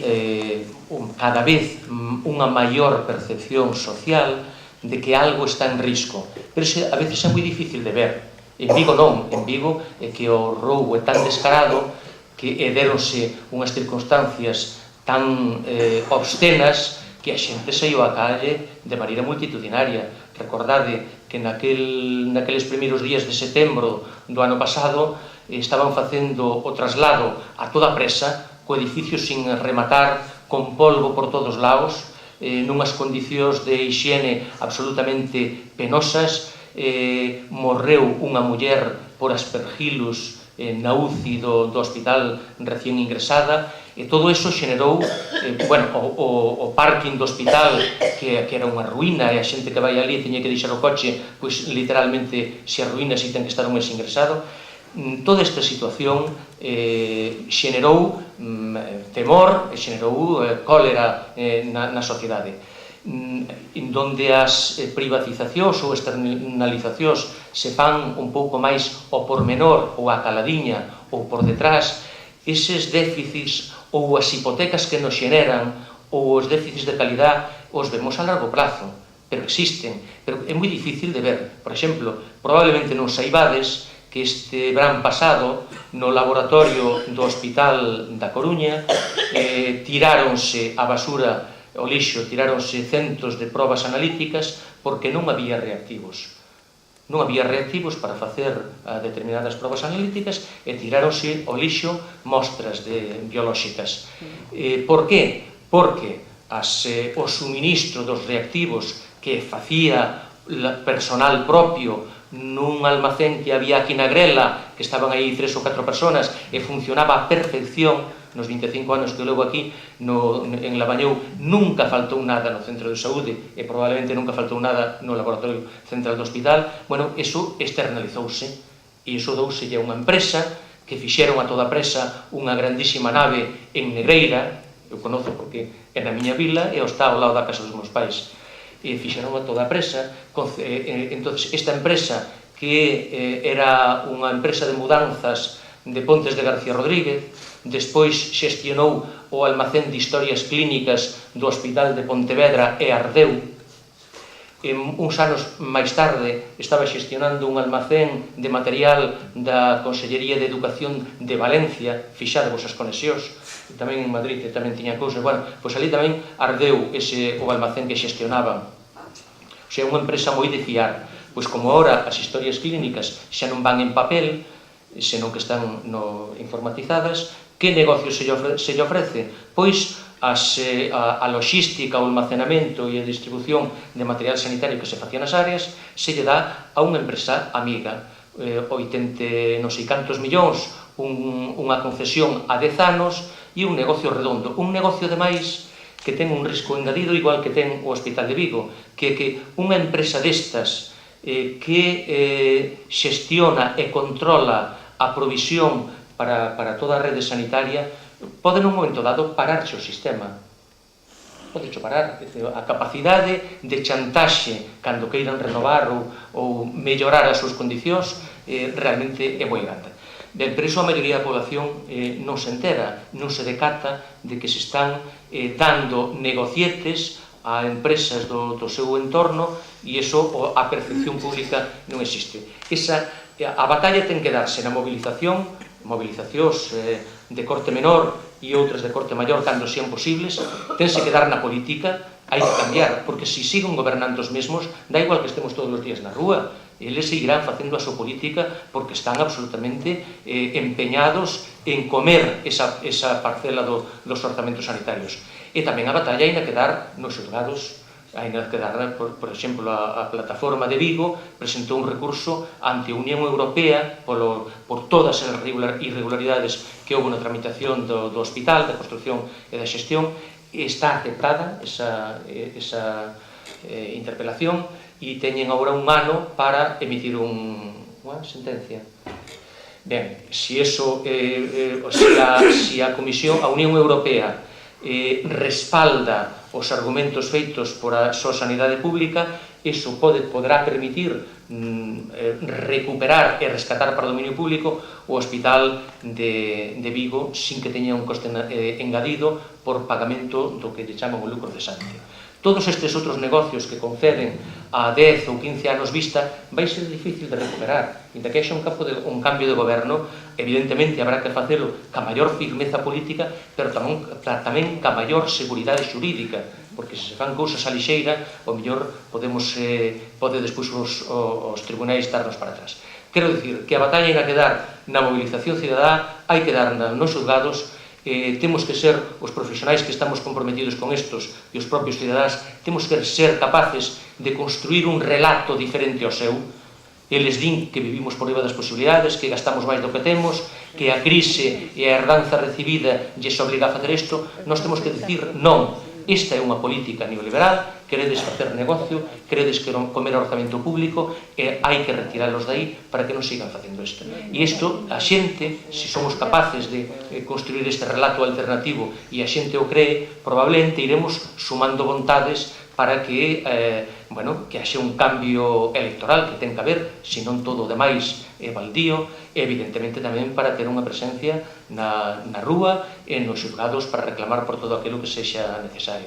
cada vez unha maior percepción social de que algo está en risco, pero a veces é moi difícil de ver. En Vigo non, en Vigo é que o roubo é tan descarado que deronse unhas circunstancias tan obscenas que a xente saiu á calle de maneira multitudinaria. Recordade que naqueles primeiros días de setembro do ano pasado estaban facendo o traslado a toda presa, co edificio sin rematar, con polvo por todos lados, nunhas condicións de hixiene absolutamente penosas. Morreu unha muller por aspergilos na UCI do hospital recién ingresada, e todo eso xenerou o parking do hospital que era unha ruína, e a xente que vai ali teña que deixar o coche, pois literalmente se arruína se ten que estar un mes ingresado. Toda esta situación xenerou temor e xenerou cólera na sociedade, en donde as privatizacións ou externalizacións se fan un pouco máis ao pormenor ou á caladiña ou por detrás. Eses déficits ou as hipotecas que nos xeneran ou os déficits de calidad os vemos a largo plazo, pero existen, pero é moi difícil de ver. Por exemplo, probablemente non saibades que este verán pasado no laboratorio do Hospital da Coruña tiráronse a basura, o lixo, tiráronse centos de probas analíticas porque non había reactivos. Non había reactivos para facer determinadas probas analíticas e tiráronse o lixo mostras biolóxicas. Por que? Porque o suministro dos reactivos que facía personal propio nun almacén que había aquí na Grela, que estaban aí 3 ou 4 personas e funcionaba a perfección nos 25 anos que eu levo aquí en Labañou. Nunca faltou nada no centro de saúde e probablemente nunca faltou nada no laboratorio central do hospital. Bueno, eso externalizouse e iso douselle a unha empresa que fixeron a toda presa unha grandísima nave en Negreira, eu conozo porque é na miña vila e está ao lado da casa dos meus pais, e fixeron a toda presa. Entonces esta empresa, que era unha empresa de mudanzas de Pontes de García Rodríguez, despois xestionou o almacén de historias clínicas do Hospital de Pontevedra e ardeu. Uns anos máis tarde estaba xestionando un almacén de material da Consellería de Educación de Valencia, fixadvos as conexións, tamén en Madrid tamén tiña cousas. Bueno, pois ali tamén ardeu o almacén que xestionaban. O sea, unha empresa moi de fiar. Pois como agora as historias clínicas xa non van en papel, senón que están informatizadas, que negocio se lle ofrece? Pois a logística, o almacenamento e a distribución de material sanitario que se facía nas áreas se lle dá a unha empresa amiga, 80 non sei cantos millóns, unha concesión a 10 anos e un negocio redondo, un negocio demais que ten un risco engadido igual que ten o Hospital de Vigo, que unha empresa destas que xestiona e controla a provisión para toda a rede sanitaria pode nun momento dado pararse o sistema. Pode parar. A capacidade de chantaxe cando queiran renovar ou mellorar as súas condicións realmente é moi grande. Ben, pero iso a maioría da población non se entera, non se decata de que se están dando negocietes a empresas do seu entorno e iso a percepción pública non existe. Esa A batalla ten que darse na mobilizacións de corte menor e outras de corte maior cando sean posibles, tense que dar na política, hai que cambiar, porque se siguen gobernando os mesmos, dá igual que estemos todos os días na rúa, eles seguirán facendo a súa política porque están absolutamente empeñados en comer esa parcela dos orzamentos sanitarios. E tamén a batalla hai que dar nos xulgados, hai que dar, por exemplo, a plataforma de Vigo presentou un recurso ante a Unión Europea por todas as irregularidades que houve na tramitación do hospital, da construcción e da xestión. Está aceptada esa interpelación e teñen agora un ano para emitir unha sentencia. Ben, se a Comisión, a Unión Europea respalda os argumentos feitos por a súa sanidade pública, iso poderá permitir recuperar e rescatar para o dominio público o Hospital de Vigo sin que teña un coste engadido por pagamento do que lle chaman o lucro cesante. Todos estes outros negocios que conceden a 10 ou 15 anos vista vai ser difícil de recuperar. Inda que haxa un cambio de goberno, evidentemente habrá que facelo ca maior firmeza política, pero tamén ca maior seguridade xurídica, porque se fan cousas a lixeira, o mellor pode despois os tribunais darnos para atrás. Quero dicir que a batalla hai que dar na movilización cidadá, hai que dar nos xulgados. Temos que ser os profesionais que estamos comprometidos con estos e os propios cidadáns, temos que ser capaces de construir un relato diferente ao seu. Eles din que vivimos por riba das posibilidades, que gastamos máis do que temos, que a crise e a herdanza recibida lles obliga a facer isto. Nós temos que dicir non. Esta é unha política neoliberal, queredes facer negocio, queredes comer orzamento público, e hai que retiralos dai para que non sigan facendo isto. E isto, a xente, se somos capaces de construir este relato alternativo e a xente o cree, probablemente iremos sumando vontades para que haxe un cambio electoral que ten que haber, se non todo o demais é baldío, e evidentemente tamén para ter unha presencia na rúa e nos xulgados para reclamar por todo aquilo que sexa necesario.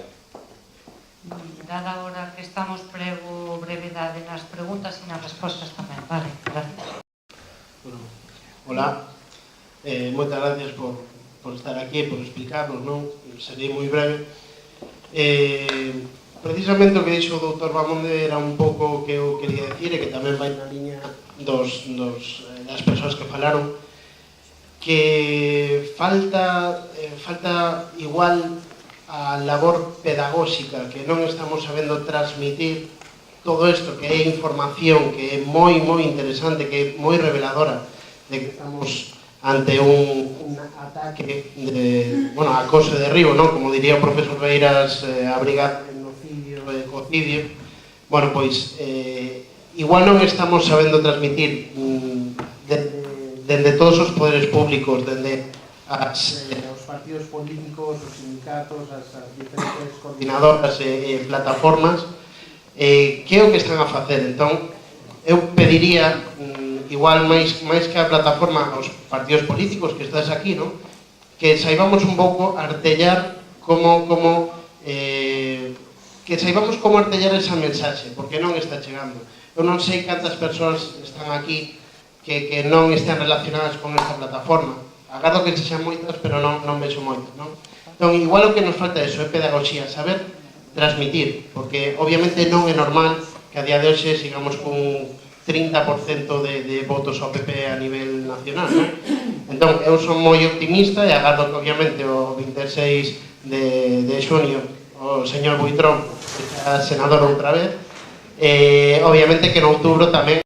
Dada agora que estamos prego brevedade nas preguntas e nas respostas tamén. Vale, gracias. Hola, moitas gracias por estar aquí e por explicarnos, non? Serei moi breve. Precisamente o que dixo o doutor Bamonde era un pouco o que eu quería decir e que tamén vai na liña das persoas que falaron, que falta igual a labor pedagóxica, que non estamos sabendo transmitir todo isto, que é información que é moi interesante, que é moi reveladora de que estamos ante un ataque de, acoso de derribo, non? Como diría o profesor Beiras, abrigar genocidio e ecocidio. Pois igual non estamos sabendo transmitir dende todos os poderes públicos, dende os partidos políticos, os sindicatos, as diferentes coordinadoras e plataformas, que é o que están a facer. Entón, eu pediría, igual máis que a plataforma, aos partidos políticos que estás aquí, non? Que saibamos un pouco artellar que saibamos como artellar esa mensaxe, porque non está chegando. Eu non sei cantas persoas están aquí que non están relacionadas con esta plataforma. Agardo que sexan moitas, pero non vexo moitas, non? Entón, igual o que nos falta é iso, é pedagogía, saber transmitir, porque obviamente non é normal que a día de hoxe sigamos con 30% de votos ao PP a nivel nacional, non? Entón, eu son moi optimista e agardo que obviamente o 26 de xunio o señor Buitrón que será senador outra vez, obviamente que en outubro tamén